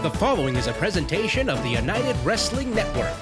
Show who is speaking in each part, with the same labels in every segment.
Speaker 1: The following is a presentation of the United Wrestling Network.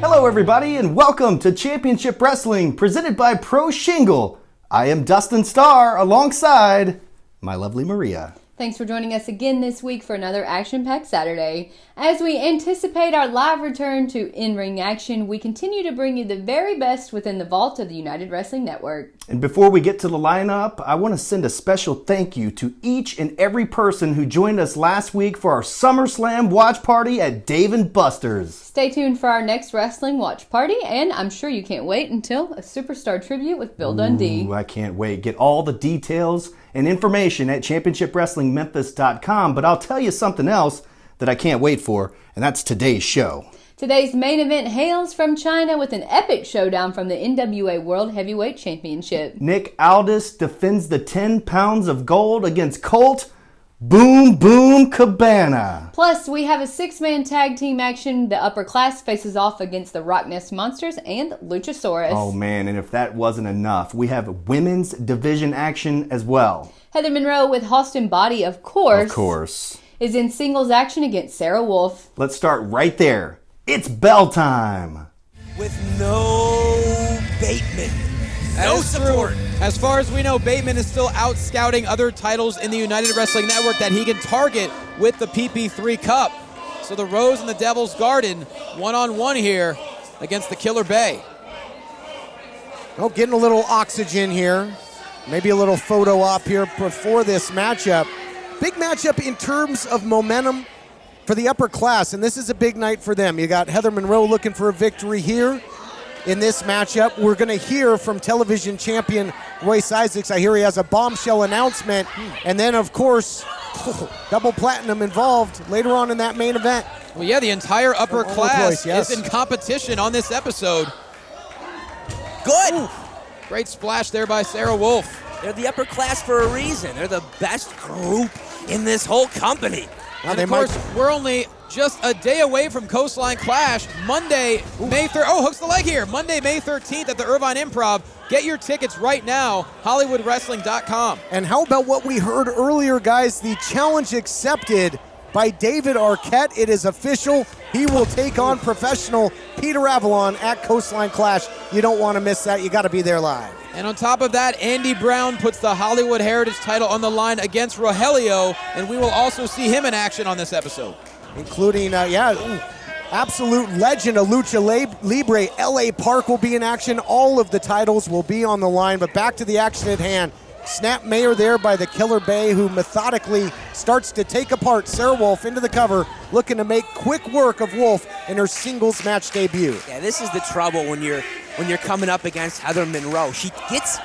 Speaker 2: Hello everybody and welcome to Championship Wrestling presented by Pro Shingle. I am Dustin Starr alongside my lovely Maria.
Speaker 3: Thanks for joining us again this week for another action-packed Saturday. As we anticipate our live return to in-ring action, we continue to bring you the very best within the vault of the United Wrestling Network.
Speaker 2: And before we get to the lineup, I want to send a special thank you to each and every person who joined us last week for our SummerSlam watch party at Dave & Buster's.
Speaker 3: Stay tuned for our next wrestling watch party, and I'm sure you can't wait until a superstar tribute with Bill Dundee.
Speaker 2: Ooh, I can't wait. Get all the details and information at ChampionshipWrestlingMemphis.com, but I'll tell you something else that I can't wait for, and that's today's show.
Speaker 3: Today's main event hails from China with an epic showdown from the NWA World Heavyweight Championship.
Speaker 2: Nick Aldis defends the 10 pounds of gold against Colt Boom Boom Cabana.
Speaker 3: Plus, we have a six-man tag team action. The upper class faces off against the Rock Nest Monsters and Luchasaurus.
Speaker 2: Oh man, and if that wasn't enough, we have women's division action as well.
Speaker 3: Heather Monroe with Halston Boddy, of course, is in singles action against Sarah Wolf.
Speaker 2: Let's start right there. It's bell time.
Speaker 4: With no Bateman. No support.
Speaker 5: As far as we know, Bateman is still out scouting other titles in the United Wrestling Network that he can target with the PP3 Cup. So the Rose and the Devil's Garden, one-on-one here against the Killer Bay.
Speaker 6: Oh, getting a little oxygen here. Maybe a little photo op here before this matchup. Big matchup in terms of momentum for the upper class, and this is a big night for them. You got Heather Monroe looking for a victory here in this matchup. We're going to hear from television champion Royce Isaacs. I hear he has a bombshell announcement, and then, of course, double platinum involved later on in that main event.
Speaker 5: Well, yeah, the entire upper class
Speaker 6: yes.
Speaker 5: is in competition on this episode.
Speaker 4: Good.
Speaker 5: Ooh, great splash there by Sarah Wolf.
Speaker 4: They're the upper class for a reason. They're the best group in this whole company.
Speaker 5: And of course, we're only just a day away from Coastline Clash. Monday, May 3rd. Oh, hooks the leg here. Monday, May 13th at the Irvine Improv. Get your tickets right now, HollywoodWrestling.com.
Speaker 6: And how about what we heard earlier, guys? The challenge accepted by David Arquette. It is official. He will take on professional Peter Avalon at Coastline Clash. You don't want to miss that. You got to be there live.
Speaker 5: And on top of that, Andy Brown puts the Hollywood Heritage title on the line against Rogelio, and we will also see him in action on this episode.
Speaker 6: Including, absolute legend of Lucha Libre. L.A. Park will be in action. All of the titles will be on the line, but back to the action at hand. Snap Mayor there by the Killer Bay, who methodically starts to take apart Sarah Wolf into the cover, looking to make quick work of Wolf in her singles match debut.
Speaker 4: Yeah, this is the trouble when you're coming up against Heather Monroe.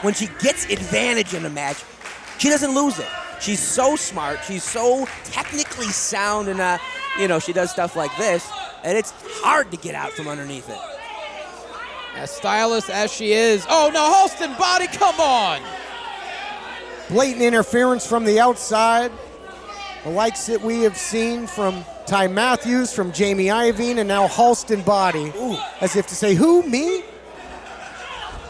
Speaker 4: When she gets advantage in a match, she doesn't lose it. She's so smart. She's so technically sound, and she does stuff like this, and it's hard to get out from underneath it.
Speaker 5: As stylish as she is. Oh no, Halston Boddy, come on!
Speaker 6: Blatant interference from the outside. The likes that we have seen from Ty Matthews, from Jamie Iovine, and now Halston Boddy. Ooh, as if to say, who, me?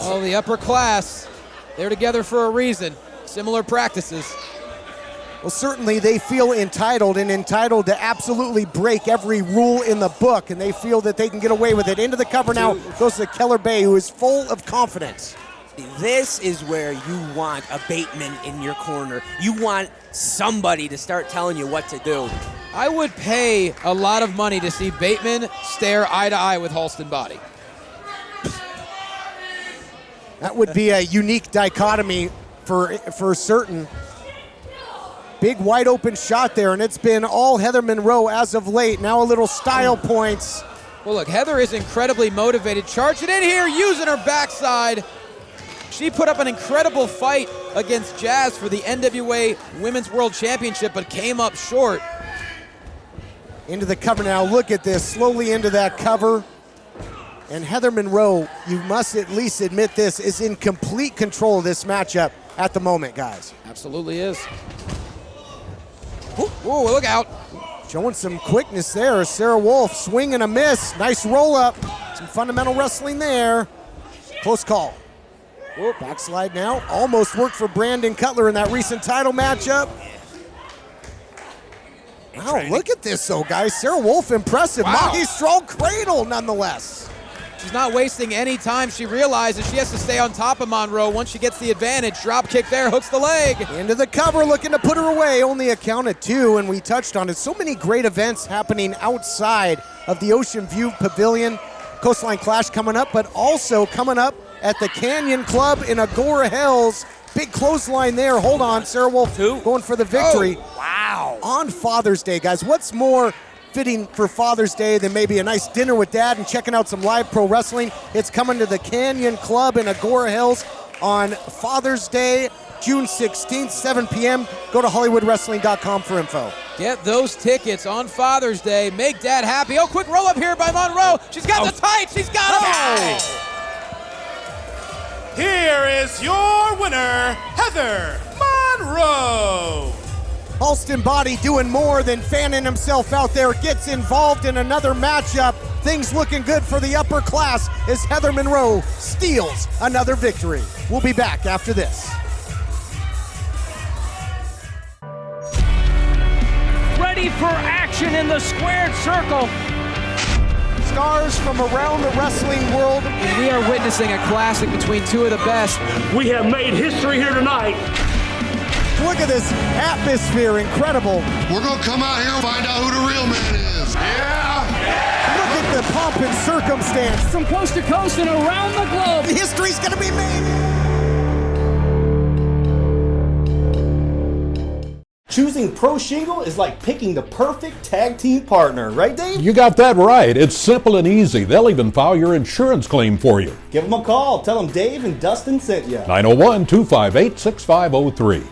Speaker 5: Oh, the upper class. They're together for a reason. Similar practices.
Speaker 6: Well, certainly they feel entitled to absolutely break every rule in the book, and they feel that they can get away with it. Into the cover now goes to Killer Bay, who is full of confidence.
Speaker 4: This is where you want a Bateman in your corner. You want somebody to start telling you what to do.
Speaker 5: I would pay a lot of money to see Bateman stare eye to eye with Halston Boddy.
Speaker 6: That would be a unique dichotomy for certain. Big wide open shot there, and it's been all Heather Monroe as of late. Now a little style points.
Speaker 5: Well, look, Heather is incredibly motivated. Charging in here, using her backside. She put up an incredible fight against Jazz for the NWA Women's World Championship, but came up short.
Speaker 6: Into the cover now. Look at this. Slowly into that cover. And Heather Monroe, you must at least admit this, is in complete control of this matchup at the moment, guys.
Speaker 5: Absolutely is. Ooh, look out.
Speaker 6: Showing some quickness there. Sarah Wolf, swing and a miss. Nice roll up. Some fundamental wrestling there. Close call. Ooh, backslide now. Almost worked for Brandon Cutler in that recent title matchup. Wow, look at this though, guys. Sarah Wolf, impressive.
Speaker 5: Wow.
Speaker 6: Moggy strong cradle nonetheless.
Speaker 5: She's not wasting any time. She realizes she has to stay on top of Monroe. Once she gets the advantage, drop kick there, hooks the leg.
Speaker 6: Into the cover, looking to put her away. Only a count of 2, and we touched on it. So many great events happening outside of the Ocean View Pavilion. Coastline Clash coming up, but also coming up at the Canyon Club in Agora Hills. Big clothesline there. Hold on, Sarah Wolf going for the victory.
Speaker 4: Oh, wow.
Speaker 6: On Father's Day, guys. What's more fitting for Father's Day than maybe a nice dinner with Dad and checking out some live pro wrestling? It's coming to the Canyon Club in Agora Hills on Father's Day, June 16th, 7 p.m. Go to HollywoodWrestling.com for info.
Speaker 5: Get those tickets on Father's Day. Make Dad happy. Oh, quick roll up here by Monroe. She's got the tights. She's got them.
Speaker 7: Here is your winner, Heather Monroe.
Speaker 6: Halston Boddy doing more than fanning himself out there, gets involved in another matchup. Things looking good for the upper class as Heather Monroe steals another victory. We'll be back after this.
Speaker 8: Ready for action in the squared circle.
Speaker 6: Stars from around the wrestling world.
Speaker 5: We are witnessing a classic between two of the best.
Speaker 8: We have made history here tonight.
Speaker 6: Look at this atmosphere, incredible.
Speaker 9: We're going to come out here and find out who the real man is. Yeah!
Speaker 6: Look at the pomp and circumstance.
Speaker 8: From coast to coast and around the globe.
Speaker 6: History's going to be made.
Speaker 2: Choosing Pro Shingle is like picking the perfect tag team partner, right, Dave?
Speaker 10: You got that right. It's simple and easy. They'll even file your insurance claim for you.
Speaker 2: Give them a call. Tell them Dave and Dustin sent you.
Speaker 10: 901-258-6503.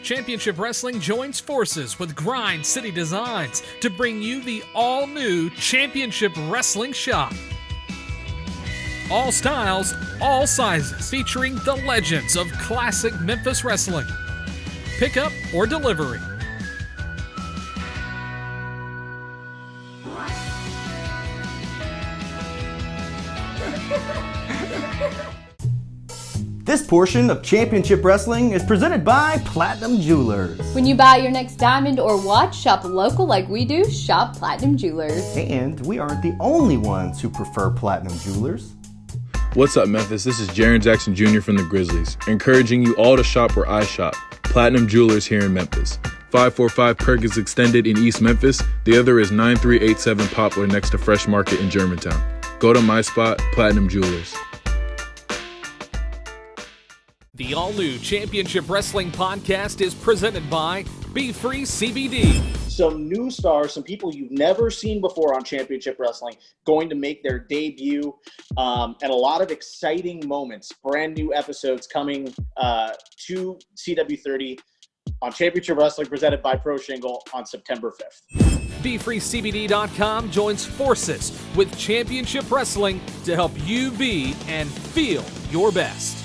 Speaker 11: Championship Wrestling joins forces with Grind City Designs to bring you the all-new Championship Wrestling Shop. All styles, all sizes, featuring the legends of classic Memphis wrestling. Pickup or delivery.
Speaker 2: This portion of Championship Wrestling is presented by Platinum Jewelers.
Speaker 3: When you buy your next diamond or watch, shop local like we do, shop Platinum Jewelers.
Speaker 2: And we aren't the only ones who prefer Platinum Jewelers.
Speaker 12: What's up, Memphis? This is Jaren Jackson Jr. from the Grizzlies, encouraging you all to shop where I shop, Platinum Jewelers here in Memphis. 545 Perkins Extended in East Memphis. The other is 9387 Poplar next to Fresh Market in Germantown. Go to my spot, Platinum Jewelers.
Speaker 11: The all-new Championship Wrestling podcast is presented by Be Free CBD.
Speaker 13: Some new stars, some people you've never seen before on Championship Wrestling going to make their debut, and a lot of exciting moments. Brand new episodes coming to CW30 on Championship Wrestling presented by Pro Shingle on September 5th.
Speaker 11: BeFreeCBD.com joins forces with Championship Wrestling to help you be and feel your best.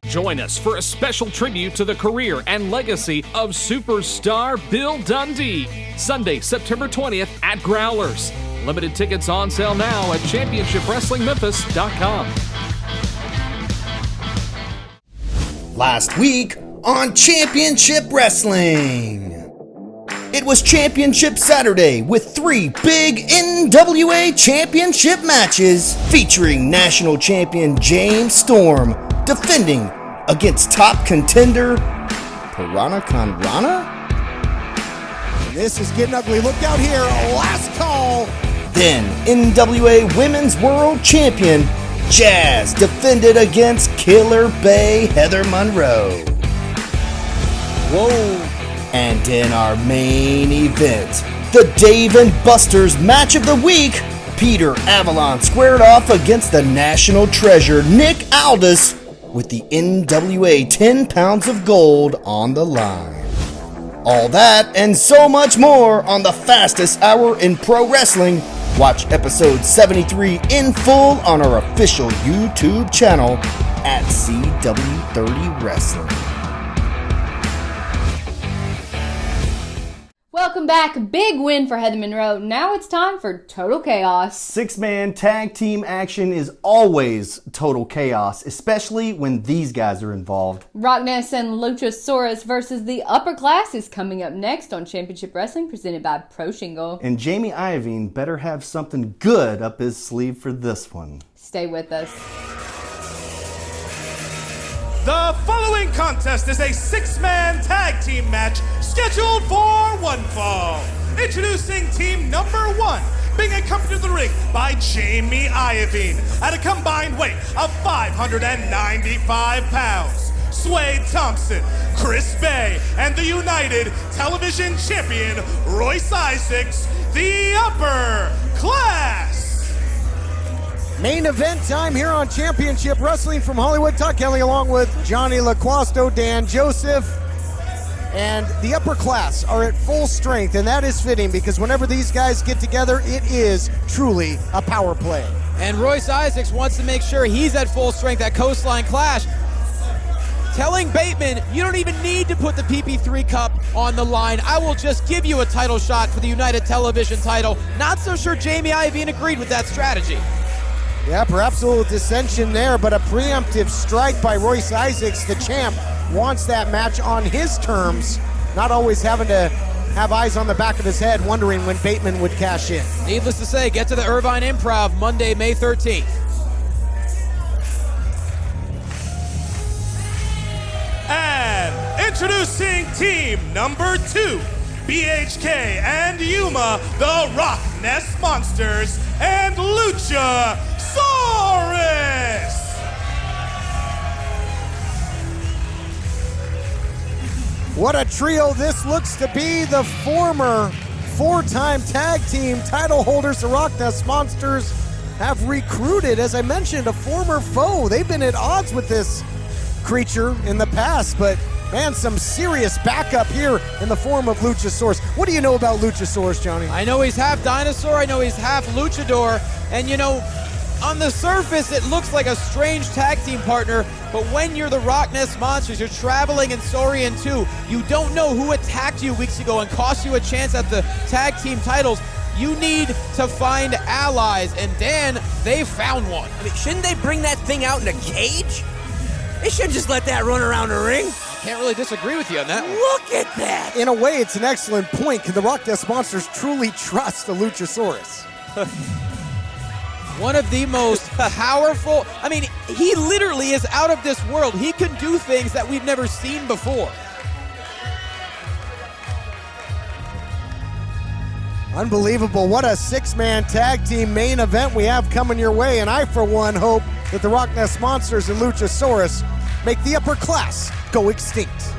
Speaker 11: Join us for a special tribute to the career and legacy of superstar Bill Dundee, Sunday, September 20th at Growlers. Limited tickets on sale now at ChampionshipWrestlingMemphis.com.
Speaker 2: Last week on Championship Wrestling, it was Championship Saturday with 3 big NWA Championship matches featuring National Champion James Storm defending against top contender Piranha Conrana.
Speaker 6: This is getting ugly. Look out here. Last call.
Speaker 2: Then NWA Women's World Champion Jazz defended against Killer Bay Heather Monroe.
Speaker 6: Whoa.
Speaker 2: And in our main event, the Dave and Buster's match of the week, Peter Avalon squared off against the national treasure Nick Aldis with the NWA 10 pounds of gold on the line. All that and so much more on the fastest hour in pro wrestling. Watch episode 73 in full on our official YouTube channel at CW30 Wrestling.
Speaker 3: Welcome back. Big win for Heather Monroe. Now it's time for Total Chaos.
Speaker 2: Six-man tag team action is always total chaos, especially when these guys are involved.
Speaker 3: Rockness and Luchasaurus versus the Upper Class is coming up next on Championship Wrestling, presented by Pro Shingle.
Speaker 2: And Jamie Iovine better have something good up his sleeve for this one.
Speaker 3: Stay with us.
Speaker 7: The following contest is a six-man tag team match scheduled for one fall. Introducing team number 1, being accompanied to the ring by Jamie Iovine at a combined weight of 595 pounds. Swade Thompson, Chris Bay, and the United Television Champion Royce Isaacs, the Upper Class.
Speaker 6: Main event time here on Championship Wrestling from Hollywood. Tuck Kelly along with Johnny LaQuasto, Dan Joseph. And the Upper Class are at full strength, and that is fitting because whenever these guys get together, it is truly a power play.
Speaker 5: And Royce Isaacs wants to make sure he's at full strength at Coastline Clash. Telling Bateman, you don't even need to put the PP3 Cup on the line. I will just give you a title shot for the United Television title. Not so sure Jamie Iovine agreed with that strategy.
Speaker 6: Yeah, perhaps a little dissension there, but a preemptive strike by Royce Isaacs. The champ wants that match on his terms, not always having to have eyes on the back of his head, wondering when Bateman would cash in.
Speaker 5: Needless to say, get to the Irvine Improv Monday, May 13th.
Speaker 7: And introducing team number 2, BHK and Yuma, the Rock Nest Monsters, and Luchasaurus.
Speaker 6: What a trio this looks to be. The former 4-time tag team title holders, the Rock Nest Monsters, have recruited, as I mentioned, a former foe. They've been at odds with this creature in the past, but man, some serious backup here in the form of Luchasaurus. What do you know about Luchasaurus, Johnny?
Speaker 5: I know he's half dinosaur, I know he's half luchador, and you know, on the surface it looks like a strange tag team partner, but when you're the Rock Nest Monsters, you're traveling in Saurian 2, you don't know who attacked you weeks ago and cost you a chance at the tag team titles. You need to find allies, and Dan, they found one.
Speaker 4: I mean, shouldn't they bring that thing out in a cage? They shouldn't just let that run around the ring.
Speaker 5: Can't really disagree with you on that one.
Speaker 4: Look at that!
Speaker 6: In a way, it's an excellent point. Can the Rock Nest Monsters truly trust the Luchasaurus?
Speaker 5: One of the most powerful, I mean, he literally is out of this world. He can do things that we've never seen before.
Speaker 6: Unbelievable. What a 6-man tag team main event we have coming your way. And I, for one, hope that the Rock Nest Monsters and Luchasaurus make the Upper Class go extinct.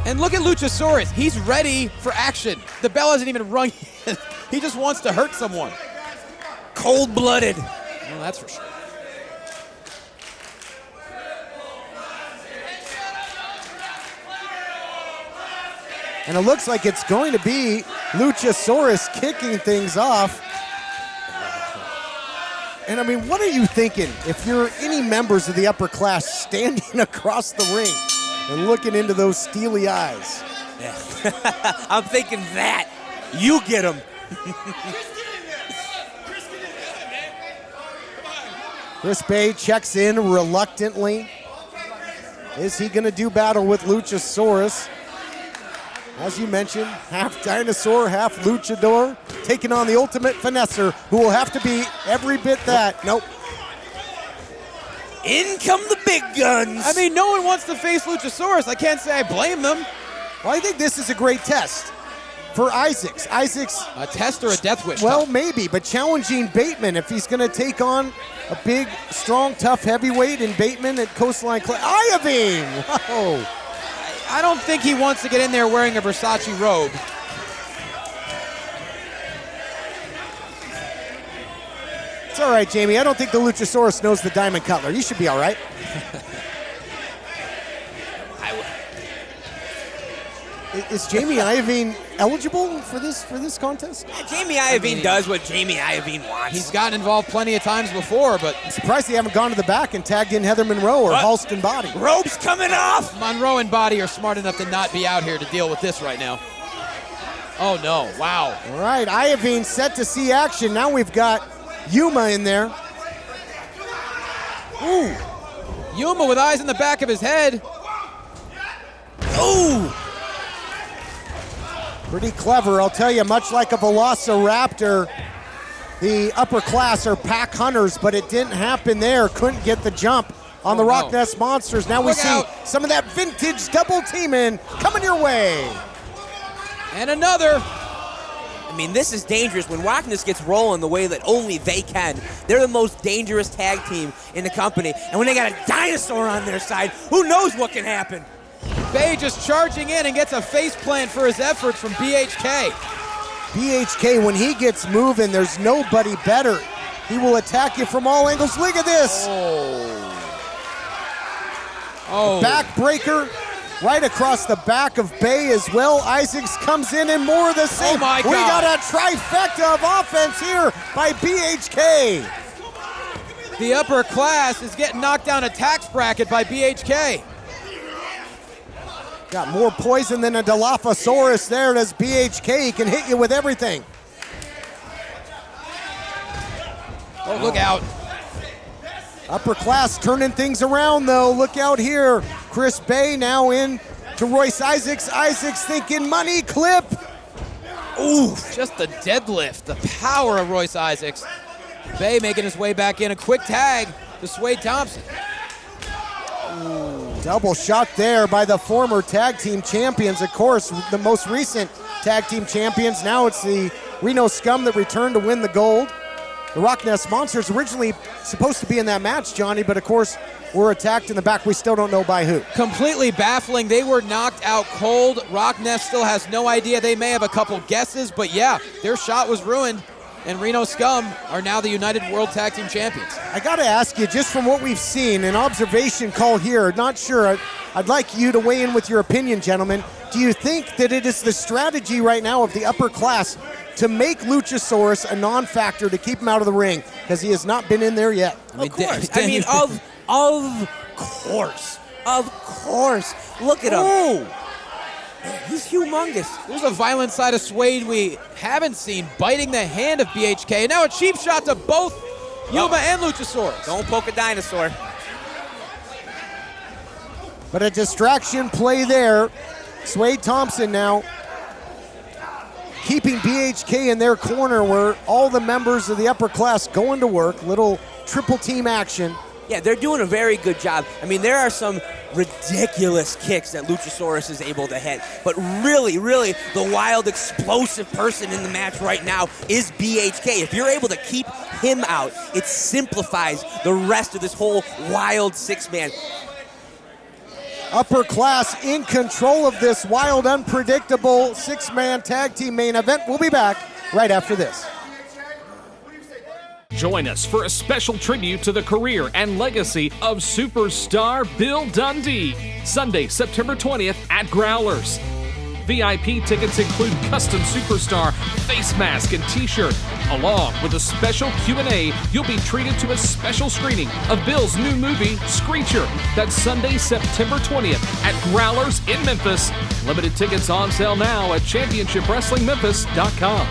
Speaker 5: And look at Luchasaurus. He's ready for action. The bell hasn't even rung yet. He just wants to hurt someone.
Speaker 4: Cold-blooded.
Speaker 5: Well, that's for sure.
Speaker 6: And it looks like it's going to be Luchasaurus kicking things off. And I mean, what are you thinking if you're any members of the Upper Class standing across the ring and looking into those steely eyes?
Speaker 4: Yeah. I'm thinking that. You get him.
Speaker 6: Chris Bay checks in reluctantly. Is he going to do battle with Luchasaurus? As you mentioned, half dinosaur, half luchador, taking on the ultimate finesser, who will have to be every bit that. Nope.
Speaker 4: In come the big guns.
Speaker 5: I mean, no one wants to face Luchasaurus. I can't say I blame them.
Speaker 6: Well, I think this is a great test for Isaacs. Isaacs.
Speaker 5: A test or a death wish?
Speaker 6: Well, maybe, but challenging Bateman if he's going to take on a big, strong, tough heavyweight in Bateman at Coastline Clay. Iovine! Whoa.
Speaker 5: I don't think he wants to get in there wearing a Versace robe.
Speaker 6: It's all right, Jamie. I don't think the Luchasaurus knows the Diamond Cutler. You should be all right. Is Jamie Iovine eligible for this contest?
Speaker 4: Yeah, Jamie Iovine does what Jamie Iovine wants.
Speaker 5: He's gotten involved plenty of times before, but
Speaker 6: I'm surprised they haven't gone to the back and tagged in Heather Monroe or Halston Boddy.
Speaker 4: Rope's coming off!
Speaker 5: Monroe and Boddy are smart enough to not be out here to deal with this right now. Oh, no. Wow.
Speaker 6: All right, Iovine set to see action. Now we've got Yuma in there.
Speaker 5: Ooh. Yuma with eyes in the back of his head.
Speaker 4: Ooh.
Speaker 6: Pretty clever, I'll tell you, much like a Velociraptor, the upper class are pack hunters, but it didn't happen there. Couldn't get the jump on the Rock Nest Monsters. Now we see some of that vintage double teaming coming your way.
Speaker 5: And another.
Speaker 4: I mean, this is dangerous. When Rock Nest gets rolling the way that only they can, they're the most dangerous tag team in the company. And when they got a dinosaur on their side, who knows what can happen?
Speaker 5: Bay just charging in and gets a face plant for his efforts from BHK.
Speaker 6: BHK, when he gets moving, there's nobody better. He will attack you from all angles. Look at this.
Speaker 5: Oh.
Speaker 6: Backbreaker right across the back of Bay as well. Isaacs comes in and more of the same.
Speaker 5: Oh my God.
Speaker 6: We got a trifecta of offense here by BHK.
Speaker 5: The upper class is getting knocked down a tax bracket by BHK.
Speaker 6: Got more poison than a Dilophosaurus there. Does BHK. He can hit you with everything.
Speaker 5: Oh, look out.
Speaker 6: Upper class turning things around, though. Look out here. Chris Bay now in to Royce Isaacs. Isaacs thinking money clip.
Speaker 5: Ooh, just the deadlift. The power of Royce Isaacs. Bay making his way back in. A quick tag to Swade Thompson.
Speaker 6: Double shot there by the former tag team champions. Of course, the most recent tag team champions. Now it's the Reno Scum that returned to win the gold. The Rock Nest Monsters originally supposed to be in that match, Johnny, but of course were attacked in the back. We still don't know by who.
Speaker 5: Completely baffling. They were knocked out cold. Rock Nest still has no idea. They may have a couple guesses, but yeah, their shot was ruined. And Reno Scum are now the United World Tag Team Champions.
Speaker 6: I got to ask you, just from what we've seen, an observation call here, not sure. I'd like you to weigh in with your opinion, gentlemen. Do you think that it is the strategy right now of the upper class to make Luchasaurus a non-factor to keep him out of the ring? Because he has not been in there yet.
Speaker 4: Of course. I mean, of course. Look at him.
Speaker 5: Oh.
Speaker 4: He's humongous.
Speaker 5: There's a violent side of Swade we haven't seen, biting the hand of BHK. And now a cheap shot to both Yuma and Luchasaurus.
Speaker 4: Don't poke a dinosaur.
Speaker 6: But a distraction play there. Swade Thompson now keeping BHK in their corner where all the members of the upper class going to work. Little triple team action.
Speaker 4: Yeah, they're doing a very good job. I mean, there are some ridiculous kicks that Luchasaurus is able to hit. But really, the wild, explosive person in the match right now is BHK. If you're able to keep him out, it simplifies the rest of this whole wild six-man.
Speaker 6: Upper class in control of this wild, unpredictable six-man tag team main event. We'll be back right after this.
Speaker 11: Join us for a special tribute to the career and legacy of superstar Bill Dundee, Sunday, September 20th at Growlers. VIP tickets include custom superstar face mask and t-shirt. Along with a special Q&A, you'll be treated to a special screening of Bill's new movie, Screecher. That's Sunday, September 20th at Growlers in Memphis. Limited tickets on sale now at ChampionshipWrestlingMemphis.com.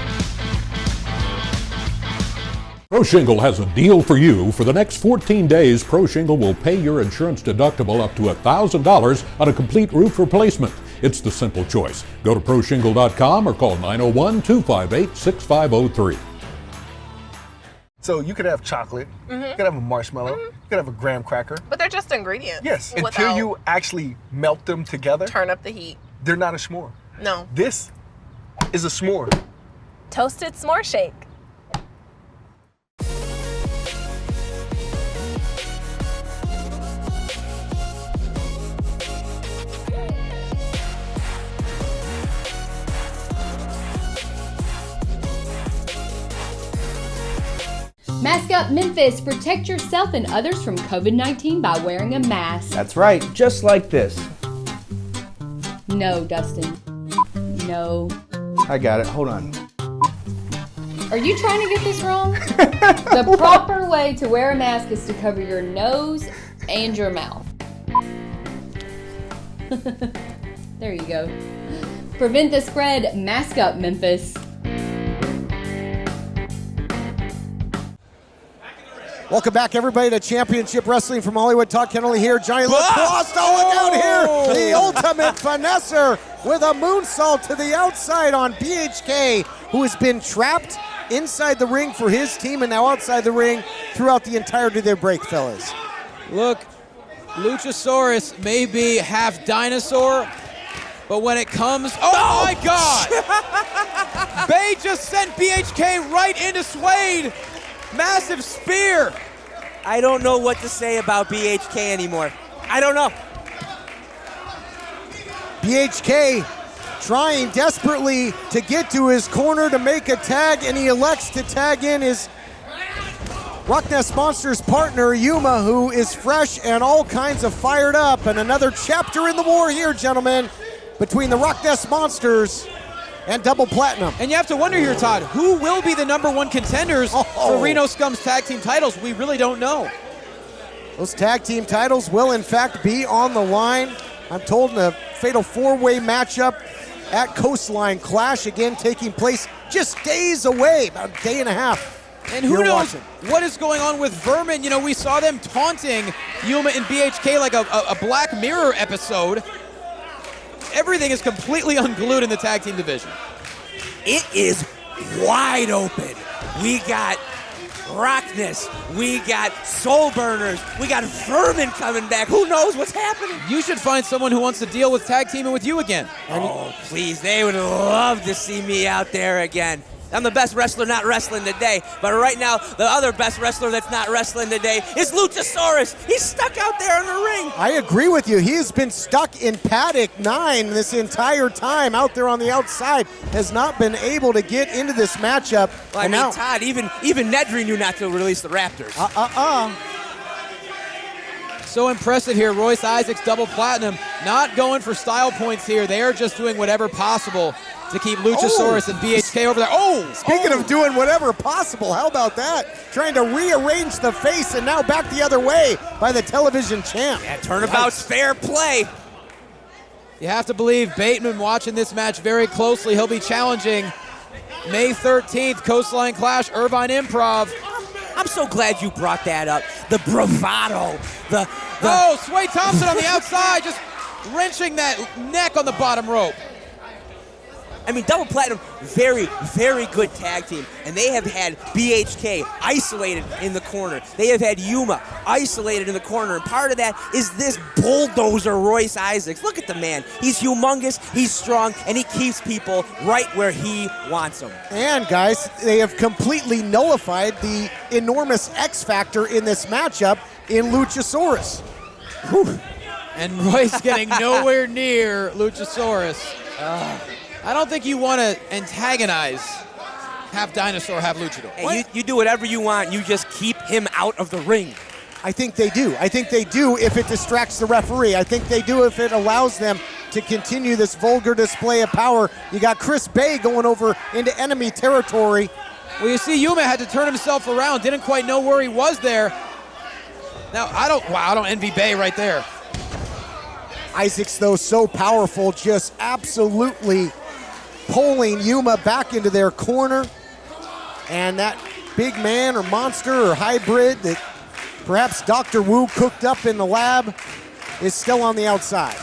Speaker 10: Pro Shingle has a deal for you. For the next 14 days, Pro Shingle will pay your insurance deductible up to $1,000 on a complete roof replacement. It's the simple choice. Go to ProShingle.com or call 901-258-6503.
Speaker 14: So you could have chocolate, you could have a marshmallow, you could have a graham cracker.
Speaker 15: But they're just ingredients.
Speaker 14: Yes, until you actually melt them together.
Speaker 15: Turn up the heat.
Speaker 14: They're not a s'more.
Speaker 15: No.
Speaker 14: This is a s'more.
Speaker 16: Toasted s'more shake.
Speaker 3: Mascot Up Memphis. Protect yourself and others from COVID-19 by wearing a mask.
Speaker 15: That's right, just like this.
Speaker 3: No, Dustin. No.
Speaker 15: I got it, hold on.
Speaker 3: Are you trying to get this wrong? The proper way to wear a mask is to cover your nose and your mouth. There you go. Prevent the spread. Mask up, Memphis.
Speaker 6: Welcome back, everybody, to Championship Wrestling from Hollywood. Todd Kennelly here. Johnny LaCrosse, look out here. The ultimate finesser with a moonsault to the outside on BHK, who has been trapped inside the ring for his team and now outside the ring throughout the entirety of their break, fellas.
Speaker 5: Look, Luchasaurus may be half dinosaur, but when it comes, oh my God! Bay just sent BHK right into Suede. Massive spear.
Speaker 4: I don't know what to say about BHK anymore. I don't know.
Speaker 6: BHK trying desperately to get to his corner to make a tag, and he elects to tag in his Rock Nest Monsters partner, Yuma, who is fresh and all kinds of fired up. And another chapter in the war here, gentlemen, between the Rock Nest Monsters and Double Platinum.
Speaker 5: And you have to wonder here, Todd, who will be the #1 contenders for Reno Scum's tag team titles? We really don't know.
Speaker 6: Those tag team titles will, in fact, be on the line. I'm told in a fatal four-way matchup at Coastline Clash, again taking place just days away, about a day and a half.
Speaker 5: And who knows what is going on with Vermin? You know, we saw them taunting Yuma and BHK like a Black Mirror episode. Everything is completely unglued in the tag team division.
Speaker 4: It is wide open. We got Rockness, we got Soul Burners, we got Vermin coming back. Who knows what's happening?
Speaker 5: You should find someone who wants to deal with tag teaming with you again.
Speaker 4: Oh, please, they would love to see me out there again. I'm the best wrestler not wrestling today, but right now, the other best wrestler that's not wrestling today is Luchasaurus. He's stuck out there in the ring.
Speaker 6: I agree with you. He has been stuck in paddock 9 this entire time out there on the outside, has not been able to get into this matchup.
Speaker 4: Well, I mean, Todd, even Nedry knew not to release the Raptors.
Speaker 5: So impressive here. Royce Isaacs, Double Platinum, not going for style points here. They are just doing whatever possible to keep Luchasaurus and BHK over there.
Speaker 6: Speaking of doing whatever possible, how about that? Trying to rearrange the face and now back the other way by the television champ.
Speaker 4: Yeah, turnabout's fair play.
Speaker 5: You have to believe Bateman watching this match very closely. He'll be challenging May 13th, Coastline Clash, Irvine Improv.
Speaker 4: I'm so glad you brought that up. The bravado.
Speaker 5: Sway Thompson on the outside, just wrenching that neck on the bottom rope.
Speaker 4: I mean, Double Platinum, very, very good tag team. And they have had BHK isolated in the corner. They have had Yuma isolated in the corner. And part of that is this bulldozer Royce Isaacs. Look at the man. He's humongous, he's strong, and he keeps people right where he wants them.
Speaker 6: And, guys, they have completely nullified the enormous X factor in this matchup in Luchasaurus.
Speaker 5: Whew. And Royce getting nowhere near Luchasaurus. I don't think you want to antagonize half dinosaur, half luchador.
Speaker 4: Hey, you do whatever you want. You just keep him out of the ring.
Speaker 6: I think they do. I think they do if it distracts the referee. I think they do if it allows them to continue this vulgar display of power. You got Chris Bay going over into enemy territory.
Speaker 5: Well, you see, Yuma had to turn himself around. Didn't quite know where he was there. Now, I don't envy Bay right there.
Speaker 6: Isaacs, though, so powerful, just absolutely pulling Yuma back into their corner. And that big man or monster or hybrid that perhaps Dr. Wu cooked up in the lab is still on the outside.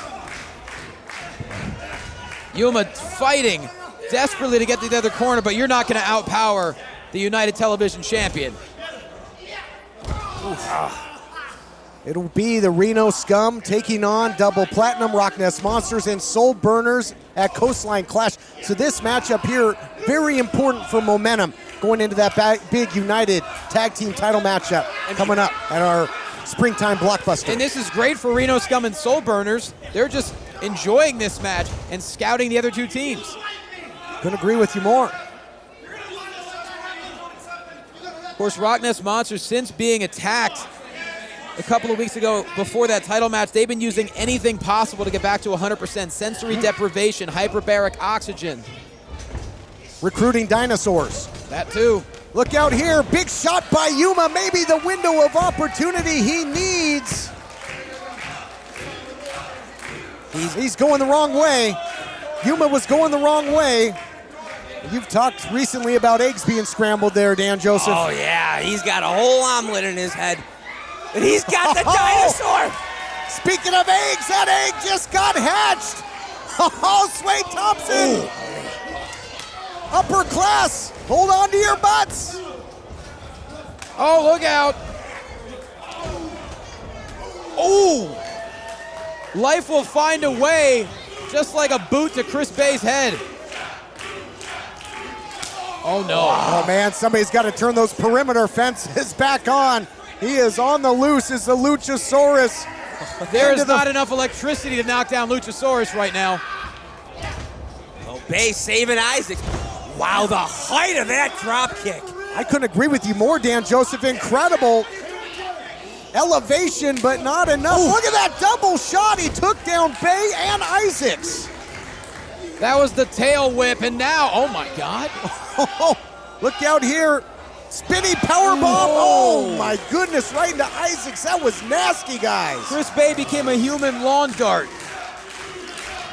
Speaker 5: Yuma fighting desperately to get to the other corner, but you're not going to outpower the United Television champion.
Speaker 6: It'll be the Reno Scum taking on Double Platinum, Rock Nest Monsters, and Soul Burners at Coastline Clash. So this matchup here, very important for momentum going into that big United Tag Team title matchup coming up at our springtime blockbuster.
Speaker 5: And this is great for Reno Scum and Soul Burners. They're just enjoying this match and scouting the other two teams.
Speaker 6: Couldn't agree with you more.
Speaker 5: course, Rock Ness Monster, since being attacked a couple of weeks ago before that title match, they've been using anything possible to get back to 100%. Sensory deprivation, hyperbaric oxygen.
Speaker 6: Recruiting dinosaurs.
Speaker 5: That too.
Speaker 6: Look out here. Big shot by Yuma. Maybe the window of opportunity he needs. He's going the wrong way. Yuma was going the wrong way. You've talked recently about eggs being scrambled there, Dan Joseph.
Speaker 4: Oh, yeah. He's got a whole omelet in his head. And he's got the dinosaur.
Speaker 6: Speaking of eggs, that egg just got hatched. Oh, Sway Thompson.
Speaker 4: Ooh.
Speaker 6: Upper class. Hold on to your butts.
Speaker 5: Oh, look out. Oh. Life will find a way, just like a boot to Chris Bay's head. Oh, no.
Speaker 6: Oh, man, somebody's got to turn those perimeter fences back on. He is on the loose as the Luchasaurus.
Speaker 5: There is not enough electricity to knock down Luchasaurus right now.
Speaker 4: Oh, Bay saving Isaacs. Wow, the height of that drop kick.
Speaker 6: I couldn't agree with you more, Dan Joseph. Incredible elevation, but not enough. Ooh. Look at that double shot. He took down Bay and Isaacs.
Speaker 5: That was the tail whip, and now, oh my God.
Speaker 6: Look out here. Spinny powerbomb. Oh my goodness, right into Isaacs. That was nasty, guys.
Speaker 5: Chris Bay became a human lawn dart.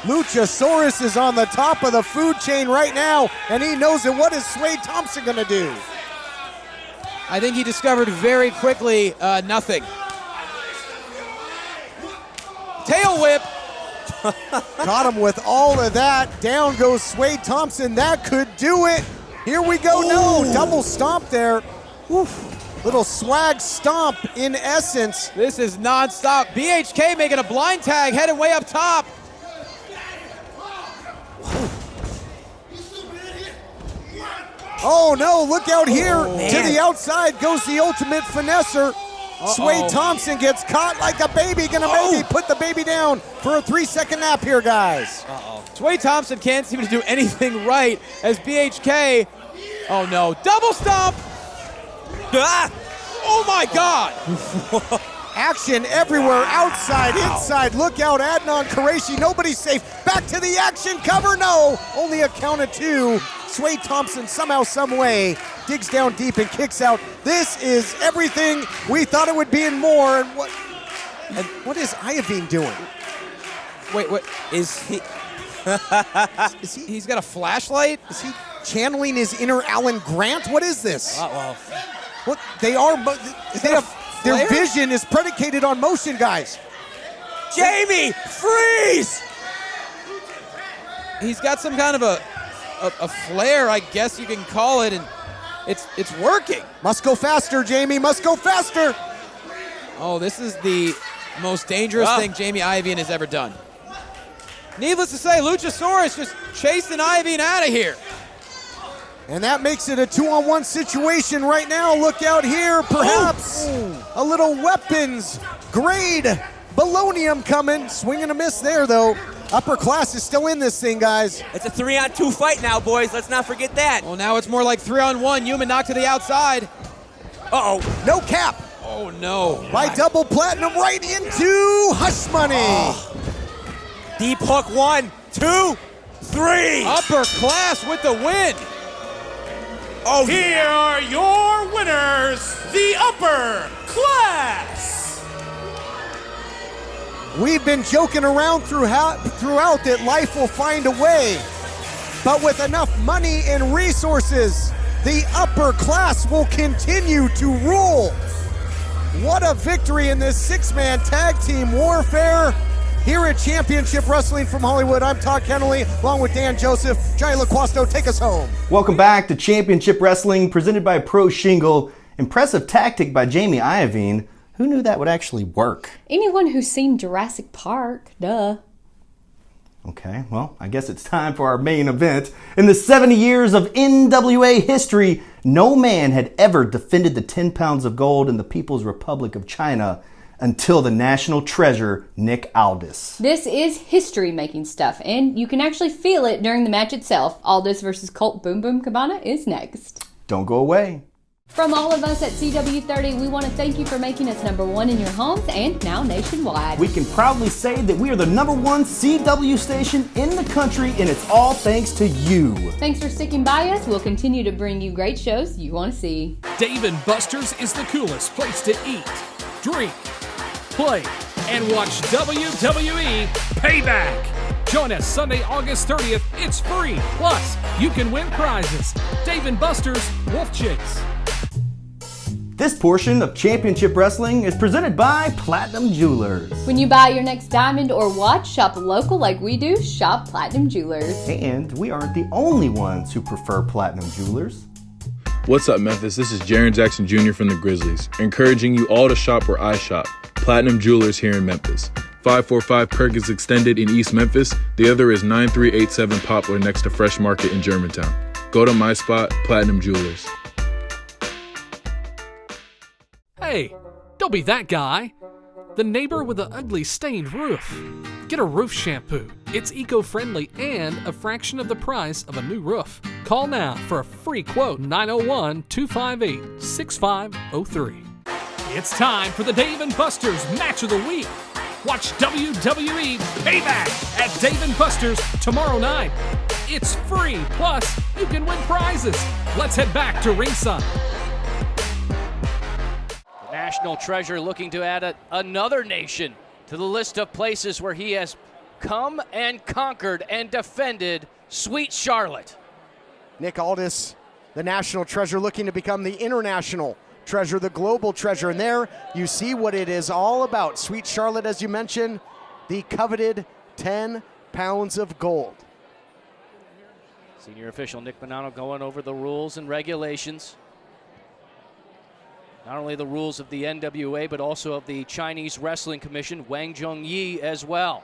Speaker 6: Luchasaurus is on the top of the food chain right now, and he knows it. What is Sway Thompson going to do?
Speaker 5: I think he discovered very quickly nothing. Tail whip.
Speaker 6: Caught him with all of that. Down goes Sway Thompson. That could do it. Here we go. Ooh. No, double stomp there. Oof. Little swag stomp in essence.
Speaker 5: This is nonstop. BHK making a blind tag, headed way up top.
Speaker 6: Oh no, look out here. To the outside goes the ultimate finesser. Sway Thompson gets caught like a baby. Gonna maybe put the baby down for a 3-second nap here, guys.
Speaker 5: Sway Thompson can't seem to do anything right as BHK. Oh no, double stomp. Ah! Oh my God.
Speaker 6: Action everywhere, outside, inside. Look out, Adnan Qureshi, nobody's safe. Back to the action, cover, no. Only a count of 2. Sway Thompson somehow, some way, digs down deep and kicks out. This is everything we thought it would be and more. And what is Iovine doing?
Speaker 5: Wait, what is he? He's got a flashlight?
Speaker 6: Is he channeling his inner Alan Grant? What is this?
Speaker 4: Uh-oh.
Speaker 6: What they are? Their vision is predicated on motion, guys.
Speaker 4: Jamie, freeze!
Speaker 5: He's got some kind of a flare, I guess you can call it, and it's working.
Speaker 6: Must go faster, Jamie. Must go faster.
Speaker 5: Oh, this is the most dangerous thing Jamie Iovine has ever done. Needless to say, Luchasaurus just chasing Iovine out of here.
Speaker 6: And that makes it a 2-on-1 situation right now. Look out here, perhaps a little weapons grade balonium coming. Swing and a miss there, though. Upper class is still in this thing, guys.
Speaker 4: It's a 3-on-2 fight now, boys. Let's not forget that.
Speaker 5: Well, now it's more like 3-on-1. Yuma knocked to the outside.
Speaker 6: Uh-oh. No cap.
Speaker 5: Oh, no.
Speaker 6: By double platinum right into Hush Money.
Speaker 4: Deep hook, 1, 2, 3.
Speaker 5: Upper class with the win.
Speaker 7: Oh, here are your winners, the Upper Class.
Speaker 6: We've been joking around throughout that life will find a way, but with enough money and resources, the Upper Class will continue to rule. What a victory in this 6-man tag team warfare. Here at Championship Wrestling from Hollywood, I'm Todd Kennelly, along with Dan Joseph. Johnny LaQuasto, take us home.
Speaker 2: Welcome back to Championship Wrestling, presented by Pro Shingle. Impressive tactic by Jamie Iovine. Who knew that would actually work?
Speaker 3: Anyone who's seen Jurassic Park, duh.
Speaker 2: Okay, well, I guess it's time for our main event. In the 70 years of NWA history, no man had ever defended the 10 pounds of gold in the People's Republic of China until the national treasure, Nick Aldis.
Speaker 3: This is history-making stuff, and you can actually feel it during the match itself. Aldis versus Colt Boom Boom Cabana is next.
Speaker 2: Don't go away.
Speaker 3: From all of us at CW30, we want to thank you for making us #1 in your homes and now nationwide.
Speaker 15: We can proudly say that we are the #1 CW station in the country, and it's all thanks to you.
Speaker 3: Thanks for sticking by us. We'll continue to bring you great shows you want to see.
Speaker 11: Dave & Buster's is the coolest place to eat, drink, play, and watch WWE Payback. Join us Sunday, August 30th. It's free. Plus, you can win prizes. Dave & Buster's Wolf Chase.
Speaker 15: This portion of Championship Wrestling is presented by Platinum Jewelers.
Speaker 3: When you buy your next diamond or watch, shop local like we do. Shop Platinum Jewelers.
Speaker 15: And we aren't the only ones who prefer Platinum Jewelers.
Speaker 12: What's up, Memphis? This is Jaren Jackson Jr. from the Grizzlies, encouraging you all to shop where I shop. Platinum Jewelers here in Memphis. 545 Perkins Extended in East Memphis. The other is 9387 Poplar next to Fresh Market in Germantown. Go to my spot, Platinum Jewelers.
Speaker 11: Hey, don't be that guy. The neighbor with the ugly stained roof. Get a roof shampoo. It's eco-friendly and a fraction of the price of a new roof. Call now for a free quote, 901-258-6503. It's time for the Dave & Buster's Match of the Week. Watch WWE Payback at Dave & Buster's tomorrow night. It's free, plus you can win prizes. Let's head back to ringside.
Speaker 8: National treasure looking to add another nation to the list of places where he has come and conquered and defended Sweet Charlotte.
Speaker 6: Nick Aldis, the national treasure, looking to become the international treasure, the global treasure. And there you see what it is all about. Sweet Charlotte, as you mentioned, the coveted 10 pounds of gold.
Speaker 8: Senior official Nick Bonanno going over the rules and regulations. Not only the rules of the NWA, but also of the Chinese Wrestling Commission, Wang Zhongyi as well.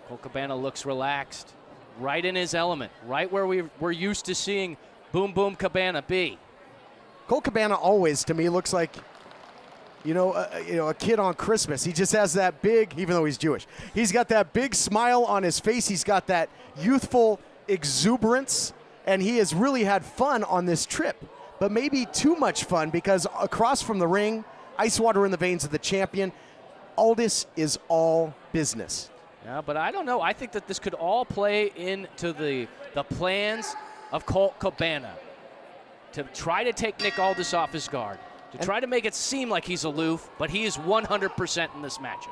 Speaker 8: Colt Cabana looks relaxed, right in his element, right where we're used to seeing Boom Boom Cabana be.
Speaker 6: Colt Cabana always, to me, looks like, a kid on Christmas. He just has that big, even though he's Jewish, he's got that big smile on his face. He's got that youthful exuberance. And he has really had fun on this trip, but maybe too much fun, because across from the ring, ice water in the veins of the champion, Aldis is all business.
Speaker 8: Yeah, but I don't know. I think that this could all play into the plans of Colt Cabana to try to take Nick Aldis off his guard, to try to make it seem like he's aloof, but he is 100% in this matchup.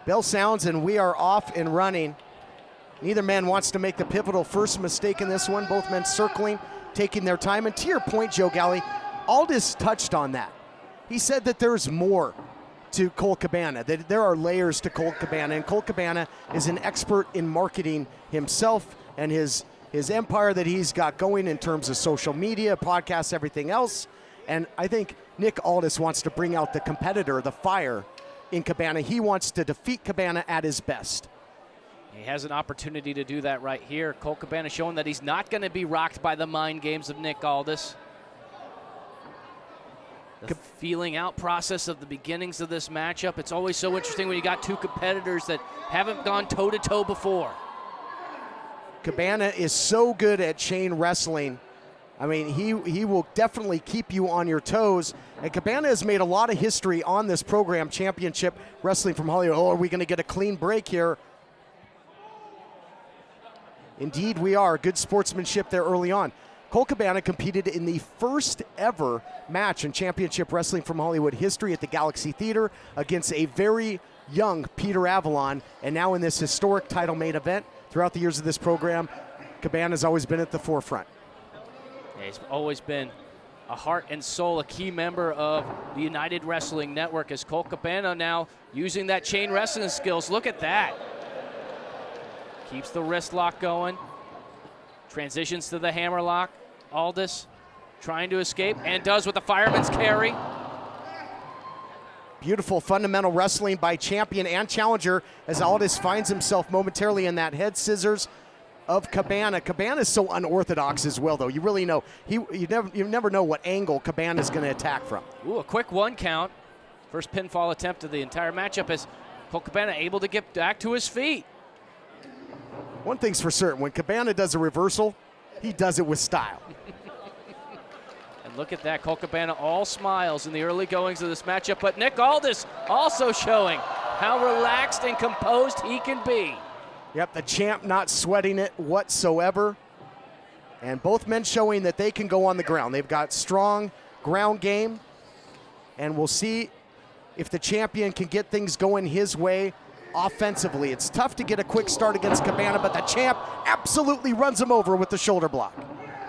Speaker 6: Bell sounds, and we are off and running. Neither man wants to make the pivotal first mistake in this one. Both men circling, taking their time. And to your point, Joe Galley, Aldis touched on that. He said that there's more to Colt Cabana, that there are layers to Colt Cabana. And Colt Cabana is an expert in marketing himself and his empire that he's got going in terms of social media, podcasts, everything else. And I think Nick Aldis wants to bring out the competitor, the fire in Cabana. He wants to defeat Cabana at his best.
Speaker 8: He has an opportunity to do that right here. Colt Cabana showing that he's not going to be rocked by the mind games of Nick Aldis. The feeling out process of the beginnings of this matchup, it's always so interesting when you got two competitors that haven't gone toe-to-toe before.
Speaker 6: Cabana is so good at chain wrestling. I mean, he will definitely keep you on your toes. And Cabana has made a lot of history on this program, Championship Wrestling from Hollywood. Oh, are we going to get a clean break here? Indeed, we are. Good sportsmanship there early on. Colt Cabana competed in the first ever match in Championship Wrestling from Hollywood history at the Galaxy Theater against a very young Peter Avalon. And now in this historic title main event, throughout the years of this program, Cabana has always been at the forefront.
Speaker 8: Yeah, he's always been a heart and soul, a key member of the United Wrestling Network, as Colt Cabana now using that chain wrestling skills. Look at that. Keeps the wrist lock going. Transitions to the hammer lock. Aldis trying to escape, and does with the fireman's carry.
Speaker 6: Beautiful fundamental wrestling by champion and challenger as Aldis finds himself momentarily in that head scissors of Cabana. Cabana is so unorthodox as well, though. You really know, you never know what angle Cabana is going to attack from.
Speaker 8: Ooh, a quick one count. First pinfall attempt of the entire matchup, as Colt Cabana able to get back to his feet.
Speaker 6: One thing's for certain, when Cabana does a reversal, he does it with style.
Speaker 8: And look at that, Colt Cabana all smiles in the early goings of this matchup, but Nick Aldis also showing how relaxed and composed he can be.
Speaker 6: Yep, the champ not sweating it whatsoever. And both men showing that they can go on the ground. They've got strong ground game. And we'll see if the champion can get things going his way offensively. It's tough to get a quick start against Cabana, but the champ absolutely runs him over with the shoulder block.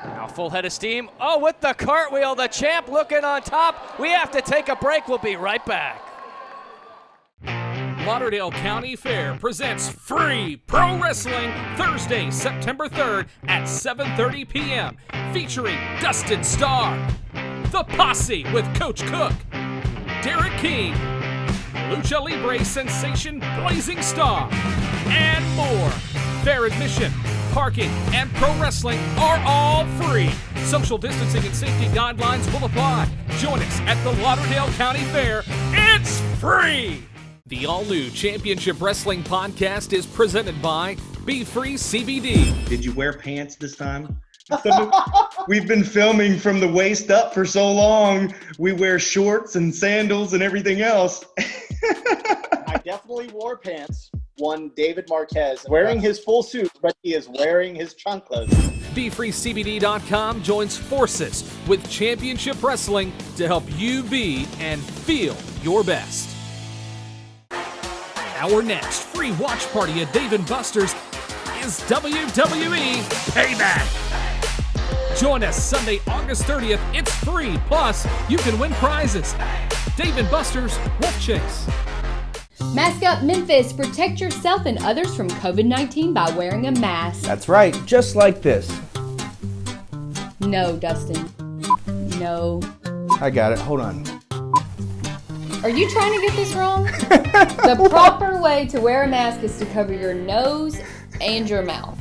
Speaker 8: Now full head of steam. Oh, with the cartwheel, the champ looking on top. We have to take a break. We'll be right back.
Speaker 11: Lauderdale County Fair presents Free Pro Wrestling Thursday, September 3rd at 7:30 p.m. featuring Dustin Starr, The Posse with Coach Cook, Derrick King, Lucha Libre Sensation Blazing Star, and more. Fair admission, parking, and pro wrestling are all free. Social distancing and safety guidelines will apply. Join us at the Lauderdale County Fair. It's free! The all-new Championship Wrestling podcast is presented by Be Free CBD.
Speaker 17: Did you wear pants this time? We've been filming from the waist up for so long. We wear shorts and sandals and everything else.
Speaker 13: I definitely wore pants. One David Marquez wearing his full suit, but he is wearing his chanclas.
Speaker 11: BeFreeCBD.com joins forces with Championship Wrestling to help you be and feel your best. Our next free watch party at Dave & Buster's is WWE Payback. Join us Sunday, August 30th. It's free. Plus, you can win prizes. Dave & Buster's Wolf Chase.
Speaker 3: Mask up, Memphis. Protect yourself and others from COVID-19 by wearing a mask.
Speaker 15: That's right, just like this.
Speaker 3: No, Dustin. No.
Speaker 15: I got it, hold on.
Speaker 3: Are you trying to get this wrong? The proper way to wear a mask is to cover your nose and your mouth.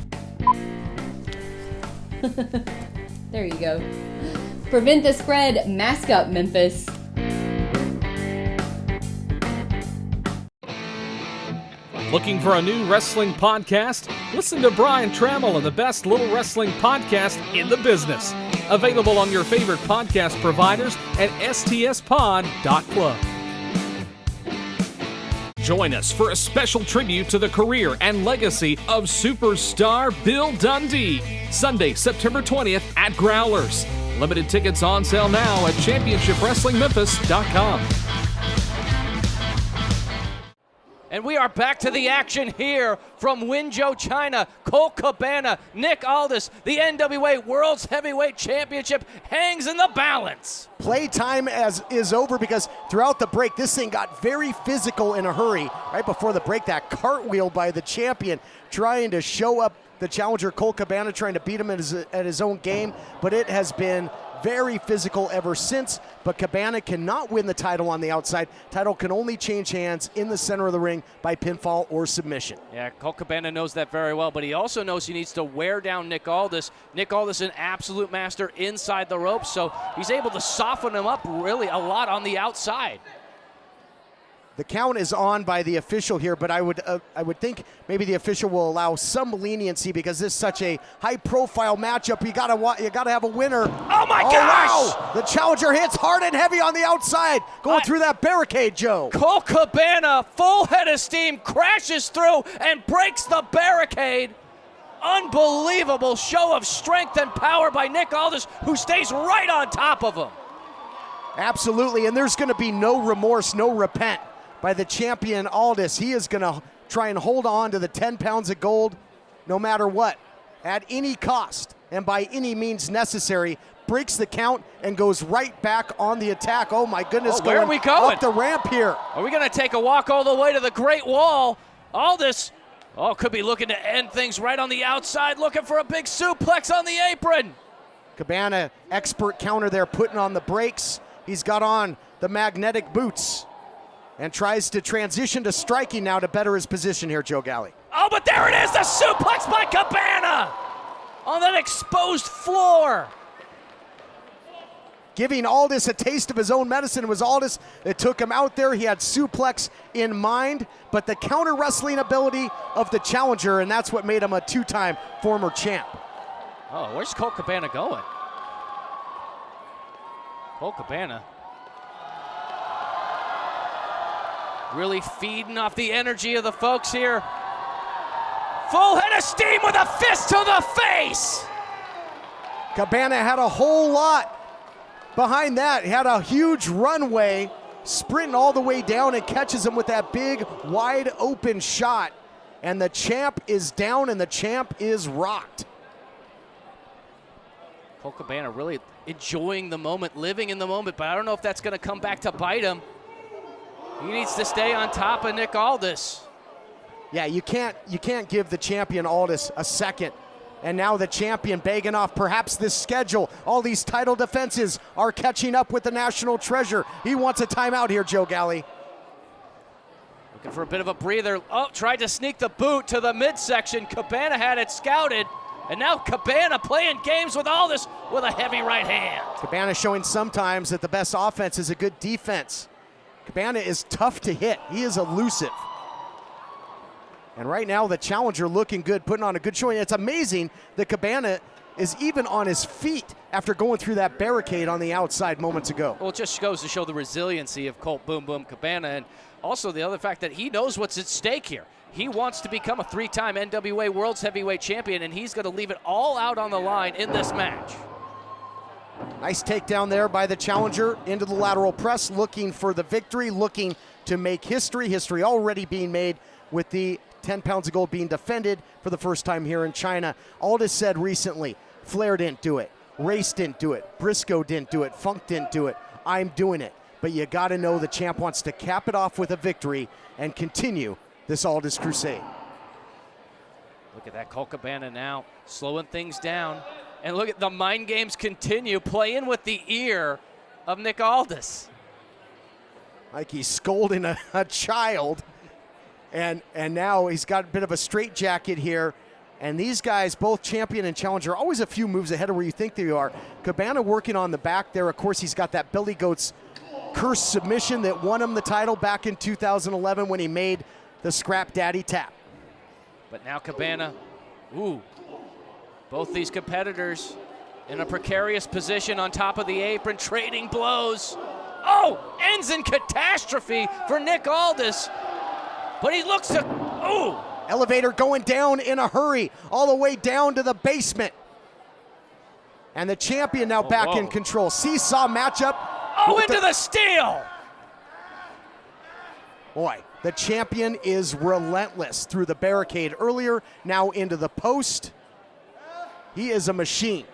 Speaker 3: There you go. Prevent the spread. Mask up, Memphis.
Speaker 11: Looking for a new wrestling podcast? Listen to Brian Trammell and the best little wrestling podcast in the business. Available on your favorite podcast providers at stspod.club. Join us for a special tribute to the career and legacy of superstar Bill Dundee. Sunday, September 20th at Growlers. Limited tickets on sale now at ChampionshipWrestlingMemphis.com.
Speaker 8: And we are back to the action here from Winzhou, China. Colt Cabana, Nick Aldis, the NWA World's Heavyweight Championship hangs in the balance.
Speaker 6: Playtime is over because throughout the break, this thing got very physical in a hurry. Right before the break, that cartwheel by the champion trying to show up the challenger, Colt Cabana, trying to beat him at his own game. But it has been very physical ever since, but Cabana cannot win the title on the outside. Title can only change hands in the center of the ring by pinfall or submission.
Speaker 8: Yeah, Colt Cabana knows that very well, but he also knows he needs to wear down Nick Aldis. Nick Aldis, an absolute master inside the ropes, so he's able to soften him up really a lot on the outside.
Speaker 6: The count is on by the official here, but I would think maybe the official will allow some leniency because this is such a high-profile matchup. You gotta have a winner.
Speaker 8: Oh my gosh!
Speaker 6: Wow. The challenger hits hard and heavy on the outside, going through that barricade, Joe.
Speaker 8: Colt Cabana, full head of steam, crashes through and breaks the barricade. Unbelievable show of strength and power by Nick Aldis, who stays right on top of him.
Speaker 6: Absolutely, and there's going to be no remorse, no repent by the champion Aldis. He is going to try and hold on to the 10 pounds of gold no matter what, at any cost and by any means necessary. Breaks the count and goes right back on the attack. Oh my goodness,
Speaker 8: where are we going?
Speaker 6: Up the ramp here.
Speaker 8: Are we going to take a walk all the way to the Great Wall? Aldis, could be looking to end things right on the outside, looking for a big suplex on the apron.
Speaker 6: Cabana, expert counter there, putting on the brakes. He's got on the magnetic boots and tries to transition to striking now to better his position here, Joe Galley.
Speaker 8: Oh, but there it is, the suplex by Cabana on that exposed floor.
Speaker 6: Giving Aldis a taste of his own medicine. It was Aldis that took him out there. He had suplex in mind, but the counter wrestling ability of the challenger, and that's what made him a two-time former champ.
Speaker 8: Oh, where's Colt Cabana going? Colt Cabana really feeding off the energy of the folks here. Full head of steam with a fist to the face.
Speaker 6: Cabana had a whole lot behind that. He had a huge runway, sprinting all the way down and catches him with that big, wide open shot. And the champ is down and the champ is rocked.
Speaker 8: Colt Cabana really enjoying the moment, living in the moment, but I don't know if that's going to come back to bite him. He needs to stay on top of Nick Aldis.
Speaker 6: Yeah, you can't give the champion Aldis a second. And now the champion begging off perhaps this schedule. All these title defenses are catching up with the national treasure. He wants a timeout here, Joe Galley.
Speaker 8: Looking for a bit of a breather. Oh, tried to sneak the boot to the midsection. Cabana had it scouted. And now Cabana playing games with Aldis with a heavy right hand.
Speaker 6: Cabana showing sometimes that the best offense is a good defense. Cabana is tough to hit. He is elusive. And right now the challenger looking good, putting on a good showing. It's amazing that Cabana is even on his feet after going through that barricade on the outside moments ago.
Speaker 8: Well, it just goes to show the resiliency of Colt Boom Boom Cabana, and also the other fact that he knows what's at stake here. He wants to become a 3-time NWA World's Heavyweight Champion, and he's going to leave it all out on the line in this match.
Speaker 6: Nice takedown there by the challenger into the lateral press, looking for the victory, looking to make history. History already being made with the 10 pounds of gold being defended for the first time here in China. Aldis said recently, Flair didn't do it, Race didn't do it, Briscoe didn't do it, Funk didn't do it, I'm doing it. But you got to know the champ wants to cap it off with a victory and continue this Aldis crusade.
Speaker 8: Look at that, Colt Cabana now slowing things down. And look at the mind games continue, playing with the ear of Nick Aldis.
Speaker 6: Like he's scolding a child. And now he's got a bit of a straitjacket here. And these guys, both champion and challenger, always a few moves ahead of where you think they are. Cabana working on the back there. Of course, he's got that Billy Goat's curse submission that won him the title back in 2011 when he made the Scrap Daddy tap.
Speaker 8: But now Cabana, both these competitors in a precarious position on top of the apron, trading blows. Oh, ends in catastrophe for Nick Aldis. But he looks to,
Speaker 6: Elevator going down in a hurry, all the way down to the basement. And the champion now back in control. Seesaw matchup.
Speaker 8: Into the steel.
Speaker 6: Boy, the champion is relentless through the barricade earlier, now into the post. He is a machine.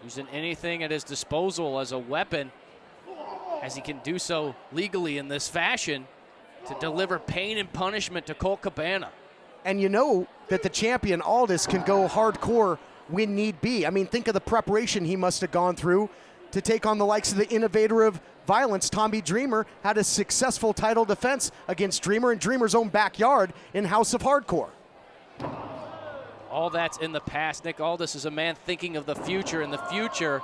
Speaker 8: Using anything at his disposal as a weapon, as he can do so legally in this fashion, to deliver pain and punishment to Colt Cabana.
Speaker 6: And you know that the champion, Aldis, can go hardcore when need be. I mean, think of the preparation he must have gone through to take on the likes of the innovator of violence, Tommy Dreamer, had a successful title defense against Dreamer in Dreamer's own backyard in House of Hardcore.
Speaker 8: All that's in the past. Nick Aldis is a man thinking of the future, and the future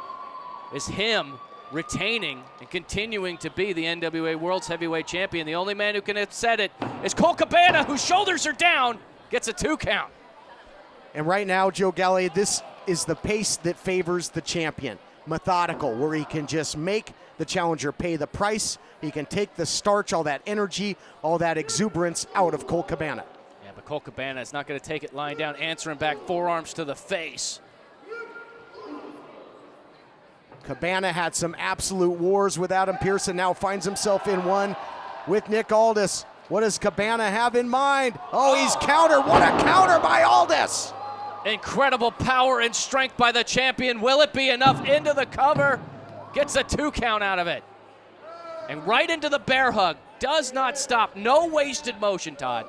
Speaker 8: is him retaining and continuing to be the NWA World's Heavyweight Champion. The only man who can have said it is Colt Cabana, whose shoulders are down, gets a 2 count.
Speaker 6: And right now, Joe Galley, this is the pace that favors the champion. Methodical, where he can just make the challenger pay the price. He can take the starch, all that energy, all that exuberance out of Colt Cabana.
Speaker 8: Yeah, but Colt Cabana is not going to take it lying down, answering back, forearms to the face.
Speaker 6: Cabana had some absolute wars with Adam Pearson, now finds himself in one with Nick Aldis. What does Cabana have in mind? He's counter. What a counter by Aldis!
Speaker 8: Incredible power and strength by the champion. Will it be enough? Into the cover. Gets a 2 count out of it. And right into the bear hug. Does not stop. No wasted motion, Todd.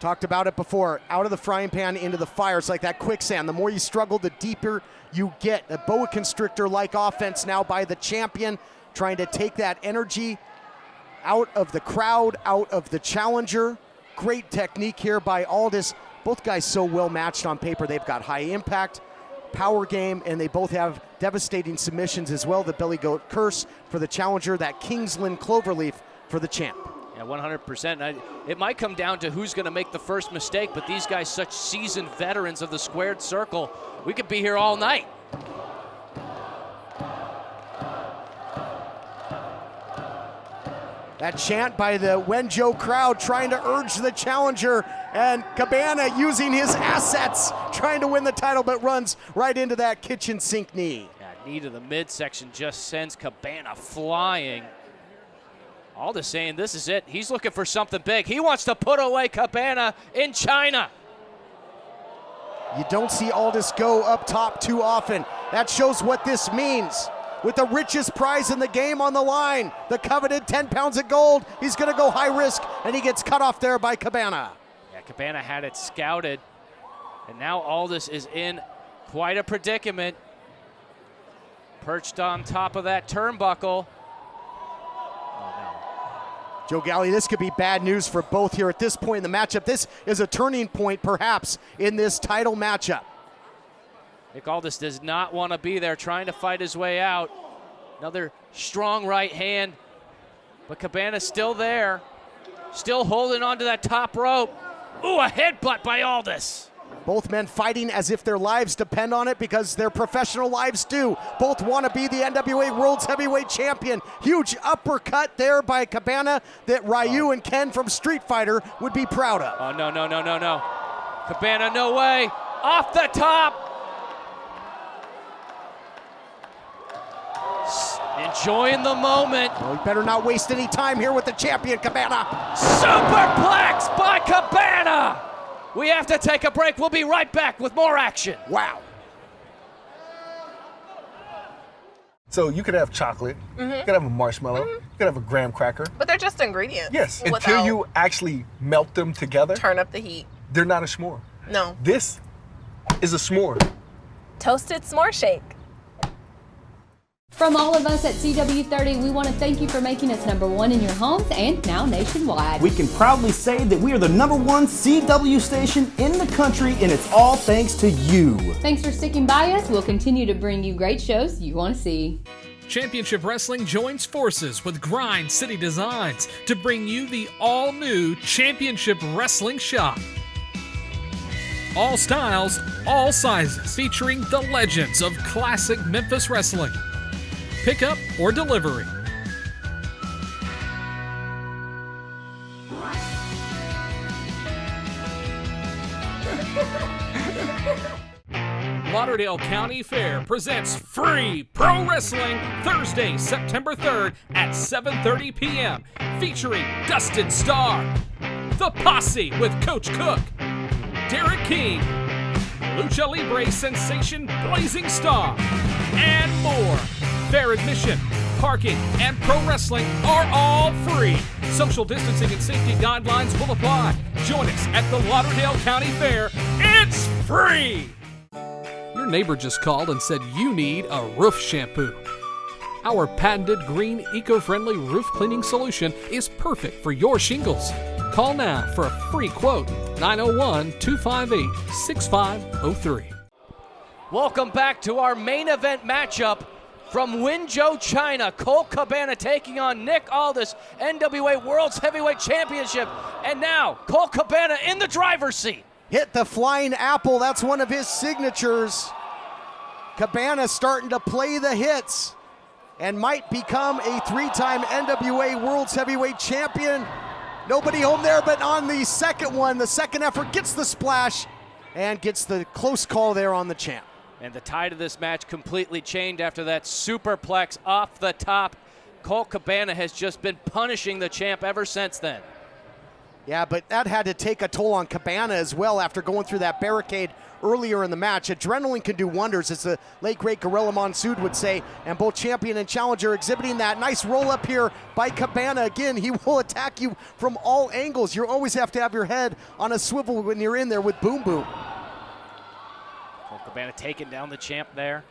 Speaker 6: Talked about it before. Out of the frying pan into the fire. It's like that quicksand. The more you struggle, the deeper you get. A boa constrictor-like offense now by the champion, trying to take that energy out of the crowd, out of the challenger. Great technique here by Aldis. Both guys so well matched on paper. They've got high impact, power game, and they both have devastating submissions as well. The Billy Goat Curse for the challenger, that Kingsland Cloverleaf for the champ.
Speaker 8: Yeah, 100%. It might come down to who's going to make the first mistake, but these guys, such seasoned veterans of the squared circle, we could be here all night.
Speaker 6: That chant by the Wenzhou crowd trying to urge the challenger, and Cabana using his assets trying to win the title, but runs right into that kitchen sink knee.
Speaker 8: Yeah, knee to the midsection just sends Cabana flying. Aldis saying this is it. He's looking for something big. He wants to put away Cabana in China.
Speaker 6: You don't see Aldis go up top too often. That shows what this means. With the richest prize in the game on the line, the coveted 10 pounds of gold, he's going to go high risk, and he gets cut off there by Cabana.
Speaker 8: Yeah, Cabana had it scouted, and now Aldis is in quite a predicament. Perched on top of that turnbuckle.
Speaker 6: Joe Galli, this could be bad news for both here at this point in the matchup. This is a turning point, perhaps, in this title matchup.
Speaker 8: Nick Aldis does not want to be there, trying to fight his way out. Another strong right hand, but Cabana's still there, still holding on to that top rope. Ooh, a headbutt by Aldis.
Speaker 6: Both men fighting as if their lives depend on it, because their professional lives do. Both want to be the NWA World's Heavyweight Champion. Huge uppercut there by Cabana that Ryu and Ken from Street Fighter would be proud of.
Speaker 8: Oh, no, no, no, no, no. Cabana, no way. Off the top. Enjoying the moment.
Speaker 6: Well, he better not waste any time here with the champion, Cabana.
Speaker 8: Superplex by Cabana. We have to take a break. We'll be right back with more action.
Speaker 6: Wow.
Speaker 14: So you could have chocolate, you could have a marshmallow, you could have a graham cracker.
Speaker 16: But they're just ingredients.
Speaker 14: Yes, until you actually melt them together.
Speaker 16: Turn up the heat.
Speaker 14: They're not a s'more.
Speaker 16: No.
Speaker 14: This is a s'more.
Speaker 16: Toasted s'more shake.
Speaker 3: From all of us at CW30, we want to thank you for making us #1 in your homes and now nationwide.
Speaker 15: We can proudly say that we are the #1 CW station in the country, and it's all thanks to you.
Speaker 3: Thanks for sticking by us. We'll continue to bring you great shows you want to see.
Speaker 11: Championship Wrestling joins forces with Grind City Designs to bring you the all-new Championship Wrestling Shop. All styles, all sizes, featuring the legends of classic Memphis wrestling. Pickup or delivery. Lauderdale County Fair presents Free Pro Wrestling Thursday, September 3rd at 7:30 p.m. featuring Dustin Starr, The Posse with Coach Cook, Derrick King, Lucha Libre Sensation Blazing Star, and more. Fair admission, parking, and pro wrestling are all free. Social distancing and safety guidelines will apply. Join us at the Lauderdale County Fair. It's free! Your neighbor just called and said you need a roof shampoo. Our patented green, eco-friendly roof cleaning solution is perfect for your shingles. Call now for a free quote, 901-258-6503.
Speaker 8: Welcome back to our main event matchup from Wenzhou, China. Colt Cabana taking on Nick Aldis, NWA World's Heavyweight Championship. And now, Colt Cabana in the driver's seat.
Speaker 6: Hit the flying apple, that's one of his signatures. Cabana starting to play the hits and might become a 3-time NWA World's Heavyweight Champion. Nobody home there, but on the second one, the second effort gets the splash and gets the close call there on the champ.
Speaker 8: And the tide of this match completely changed after that superplex off the top. Colt Cabana has just been punishing the champ ever since then.
Speaker 6: Yeah, but that had to take a toll on Cabana as well after going through that barricade earlier in the match. Adrenaline can do wonders, as the late great Gorilla Monsoon would say, and both champion and challenger exhibiting that nice roll up here by Cabana. Again, he will attack you from all angles. You always have to have your head on a swivel when you're in there with Boom Boom.
Speaker 8: Colt Cabana taking down the champ there.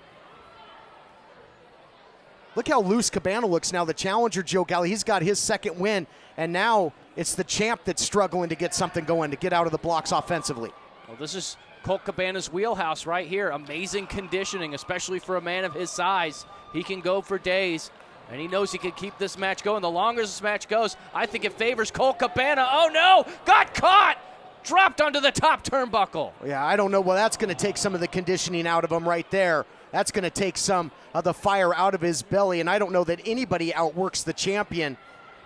Speaker 6: Look how loose Cabana looks now. The challenger, Joe Galli, he's got his second win, and now it's the champ that's struggling to get something going, to get out of the blocks offensively.
Speaker 8: Well, this is Colt Cabana's wheelhouse right here. Amazing conditioning, especially for a man of his size. He can go for days. And he knows he can keep this match going. The longer this match goes, I think it favors Colt Cabana. Oh no, got caught! Dropped onto the top turnbuckle.
Speaker 6: Yeah, I don't know. Well, that's going to take some of the conditioning out of him right there. That's going to take some of the fire out of his belly. And I don't know that anybody outworks the champion,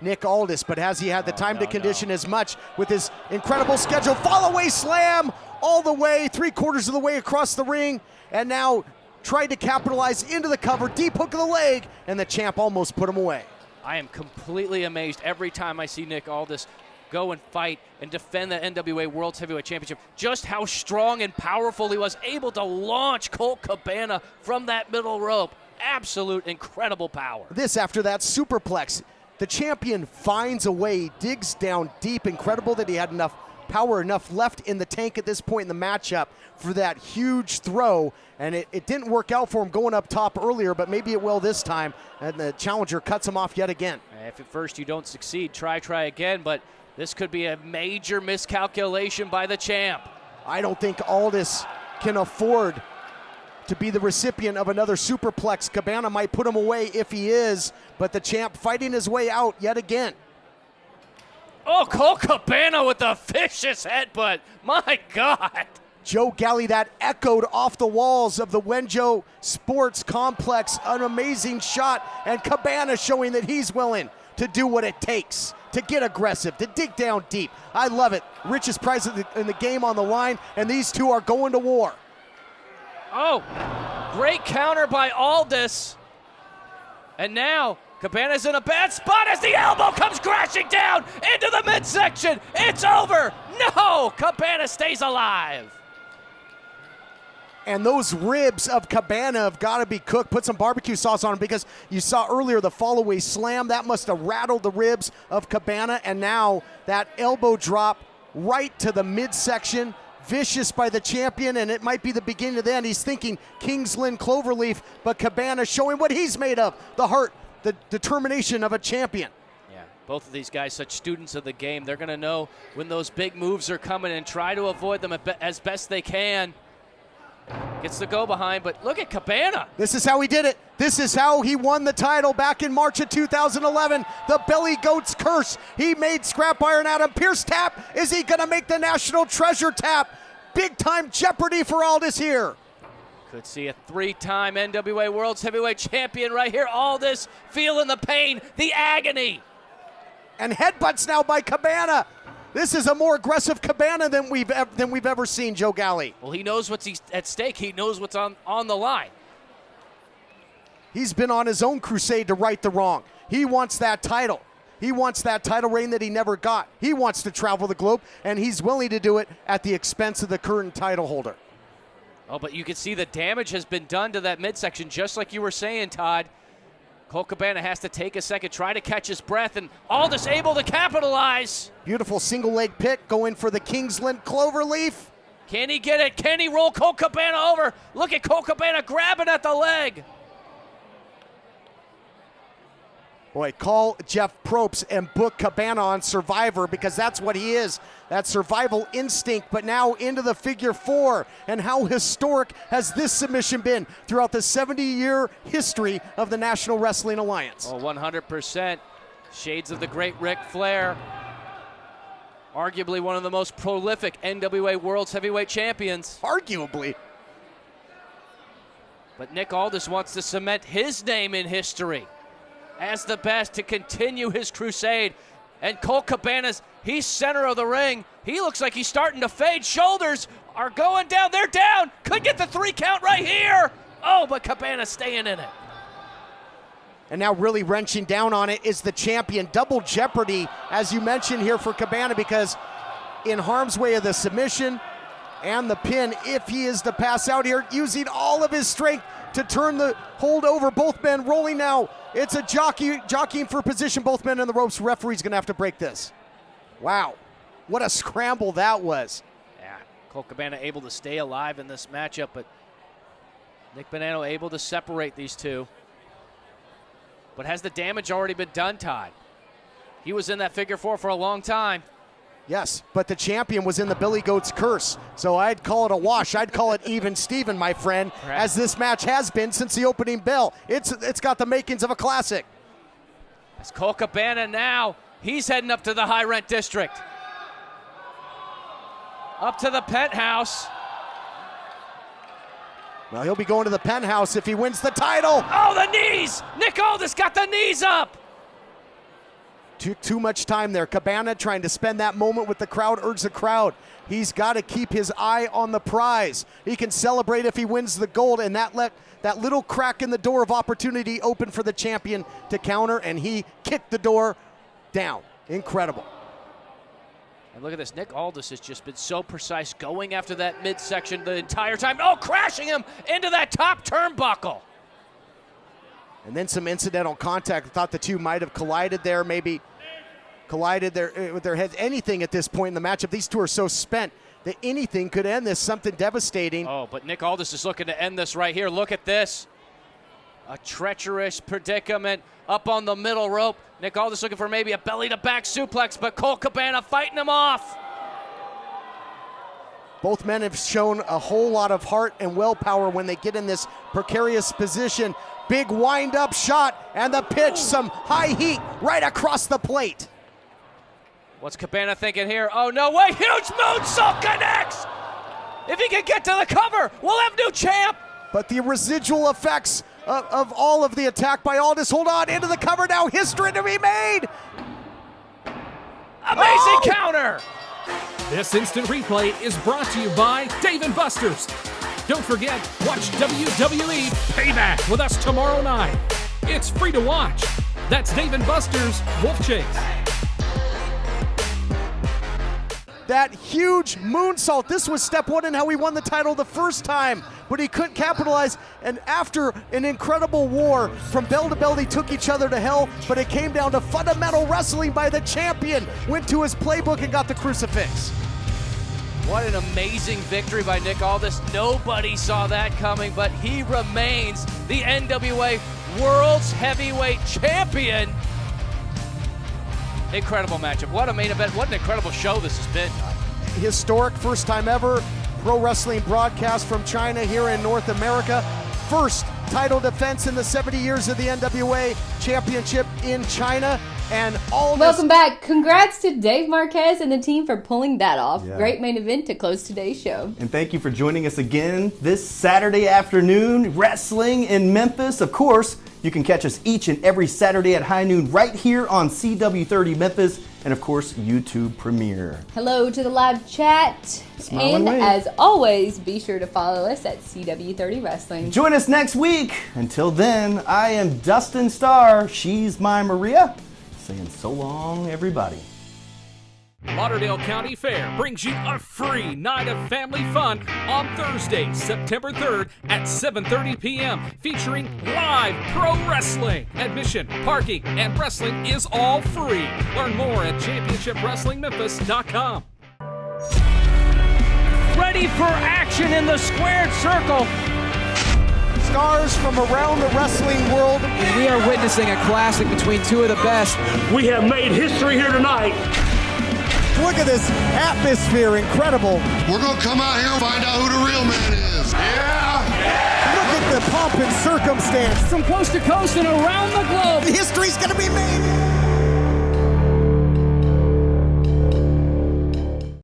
Speaker 6: Nick Aldis, but has he had the time to condition as much with his incredible schedule? Fall-away slam all the way, 3/4 of the way across the ring, and now tried to capitalize into the cover, deep hook of the leg, and the champ almost put him away.
Speaker 8: I am completely amazed every time I see Nick Aldis go and fight and defend the NWA World Heavyweight Championship, just how strong and powerful he was, able to launch Colt Cabana from that middle rope. Absolute incredible power.
Speaker 6: This after that superplex. The champion finds a way, digs down deep. Incredible that he had enough power, enough left in the tank at this point in the matchup for that huge throw. And it didn't work out for him going up top earlier, but maybe it will this time. And the challenger cuts him off yet again.
Speaker 8: If at first you don't succeed, try again, but this could be a major miscalculation by the champ.
Speaker 6: I don't think Aldis can afford to be the recipient of another superplex. Cabana might put him away if he is, but the champ fighting his way out yet again.
Speaker 8: Oh, Colt Cabana with the vicious headbutt. My God.
Speaker 6: Joe Galley, that echoed off the walls of the Wenjo Sports Complex. An amazing shot, and Cabana showing that he's willing to do what it takes to get aggressive, to dig down deep. I love it. Richest prize in the game on the line, and these two are going to war.
Speaker 8: Oh, great counter by Aldis. And now Cabana's in a bad spot as the elbow comes crashing down into the midsection. It's over. No, Cabana stays alive.
Speaker 6: And those ribs of Cabana have got to be cooked. Put some barbecue sauce on them, because you saw earlier the fall-away slam. That must have rattled the ribs of Cabana. And now that elbow drop right to the midsection. Vicious by the champion, and it might be the beginning of the end. He's thinking Kingsland Cloverleaf, but Cabana showing what he's made of. The heart, the determination of a champion.
Speaker 8: Yeah, both of these guys such students of the game. They're going to know when those big moves are coming and try to avoid them as best they can. Gets the go behind, but look at Cabana.
Speaker 6: This is how he did it. This is how he won the title back in March of 2011. The Belly Goat's curse. He made Scrap Iron Adam Pearce tap. Is he going to make the National Treasure tap? Big time jeopardy for Aldis here.
Speaker 8: Could see a 3-time NWA World's Heavyweight Champion right here. Aldis feeling the pain, the agony.
Speaker 6: And headbutts now by Cabana. This is a more aggressive Cabana than we've ever seen, Joe Galley.
Speaker 8: Well, he knows what's at stake. He knows what's on the line.
Speaker 6: He's been on his own crusade to right the wrong. He wants that title. He wants that title reign that he never got. He wants to travel the globe, and he's willing to do it at the expense of the current title holder.
Speaker 8: Oh, but you can see the damage has been done to that midsection, just like you were saying, Todd. Colt Cabana has to take a second, try to catch his breath, and Aldis able to capitalize.
Speaker 6: Beautiful single leg pick going for the Kingsland Cloverleaf.
Speaker 8: Can he get it? Can he roll Colt Cabana over? Look at Colt Cabana grabbing at the leg.
Speaker 6: Boy, call Jeff Probst and book Cabana on Survivor, because that's what he is, that survival instinct. But now into the figure four, and how historic has this submission been throughout the 70-year history of the National Wrestling Alliance?
Speaker 8: Oh, 100%. Shades of the great Ric Flair. Arguably one of the most prolific NWA World's Heavyweight Champions.
Speaker 6: Arguably.
Speaker 8: But Nick Aldis wants to cement his name in history as the best, to continue his crusade. And Colt Cabana's, he's center of the ring. He looks like he's starting to fade. Shoulders are going down. They're down. Could get the 3 count right here. Oh, but Cabana's staying in it.
Speaker 6: And now really wrenching down on it is the champion. Double jeopardy, as you mentioned here, for Cabana, because in harm's way of the submission and the pin, if he is to pass out here, using all of his strength to turn the hold over. Both men rolling now. It's a jockeying for position. Both men in the ropes. Referee's going to have to break this. Wow. What a scramble that was.
Speaker 8: Yeah, Colt Cabana able to stay alive in this matchup, but Nick Bonanno able to separate these two. But has the damage already been done, Todd? He was in that figure four for a long time.
Speaker 6: Yes, but the champion was in the Billy Goat's curse. So I'd call it a wash. I'd call it even Steven, my friend, as this match has been since the opening bell. It's got the makings of a classic.
Speaker 8: As Colt Cabana now, he's heading up to the high rent district. Up to the penthouse.
Speaker 6: Well, he'll be going to the penthouse if he wins the title.
Speaker 8: Oh, the knees! Nick Aldis got the knees up!
Speaker 6: Took too much time there. Cabana trying to spend that moment with the crowd, urge the crowd. He's got to keep his eye on the prize. He can celebrate if he wins the gold, and that little crack in the door of opportunity open for the champion to counter, and he kicked the door down. Incredible.
Speaker 8: And look at this. Nick Aldis has just been so precise going after that midsection the entire time. Oh, crashing him into that top turnbuckle.
Speaker 6: And then some incidental contact. I thought the two might have collided there, maybe collided with their heads. Anything at this point in the matchup. These two are so spent that anything could end this, something devastating.
Speaker 8: Oh, but Nick Aldis is looking to end this right here. Look at this. A treacherous predicament up on the middle rope. Nick Aldis looking for maybe a belly-to-back suplex, but Colt Cabana fighting him off.
Speaker 6: Both men have shown a whole lot of heart and willpower when they get in this precarious position. Big wind-up shot, and the pitch, some high heat right across the plate.
Speaker 8: What's Cabana thinking here? Oh, no way, huge moonsault connects! If he can get to the cover, we'll have new champ!
Speaker 6: But the residual effects of all of the attack by Aldis. Hold on, into the cover now, history to be made!
Speaker 8: Amazing counter!
Speaker 11: This instant replay is brought to you by Dave & Buster's. Don't forget, watch WWE Payback with us tomorrow night. It's free to watch. That's Dave & Buster's Wolf Chase.
Speaker 6: That huge moonsault. This was step one in how he won the title the first time, but he couldn't capitalize. And after an incredible war, from bell to bell, they took each other to hell, but it came down to fundamental wrestling by the champion. Went to his playbook and got the crucifix.
Speaker 8: What an amazing victory by Nick Aldis. Nobody saw that coming, but he remains the NWA World's Heavyweight Champion. Incredible matchup. What a main event. What an incredible show this has been.
Speaker 6: Historic, first time ever pro wrestling broadcast from China here in North America. First title defense in the 70 years of the NWA Championship in China. And all
Speaker 3: Welcome back. Congrats to Dave Marquez and the team for pulling that off.
Speaker 15: Yeah.
Speaker 3: Great main event to close today's show.
Speaker 15: And thank you for joining us again this Saturday afternoon, wrestling in Memphis. Of course, you can catch us each and every Saturday at high noon right here on CW30 Memphis and, of course, YouTube premiere.
Speaker 3: Hello to the live chat.
Speaker 15: Smile
Speaker 3: and
Speaker 15: and wave.
Speaker 3: as always, be sure to follow us at CW30 Wrestling.
Speaker 15: Join us next week. Until then, I am Dustin Starr. She's my Maria. Saying so long, everybody.
Speaker 11: Lauderdale County Fair brings you a free night of family fun on Thursday, September 3rd at 7:30 p.m. featuring live pro wrestling. Admission, parking, and wrestling is all free. Learn more at ChampionshipWrestlingMemphis.com.
Speaker 8: Ready for action in the squared circle.
Speaker 6: Stars from around the wrestling world.
Speaker 5: And we are witnessing a classic between two of the best.
Speaker 18: We have made history here tonight.
Speaker 6: Look at this atmosphere, incredible.
Speaker 9: We're going to come out here and find out who the real man is. Yeah!
Speaker 6: Look at the pomp and circumstance.
Speaker 18: From coast to coast and around the globe.
Speaker 6: History's going to be made.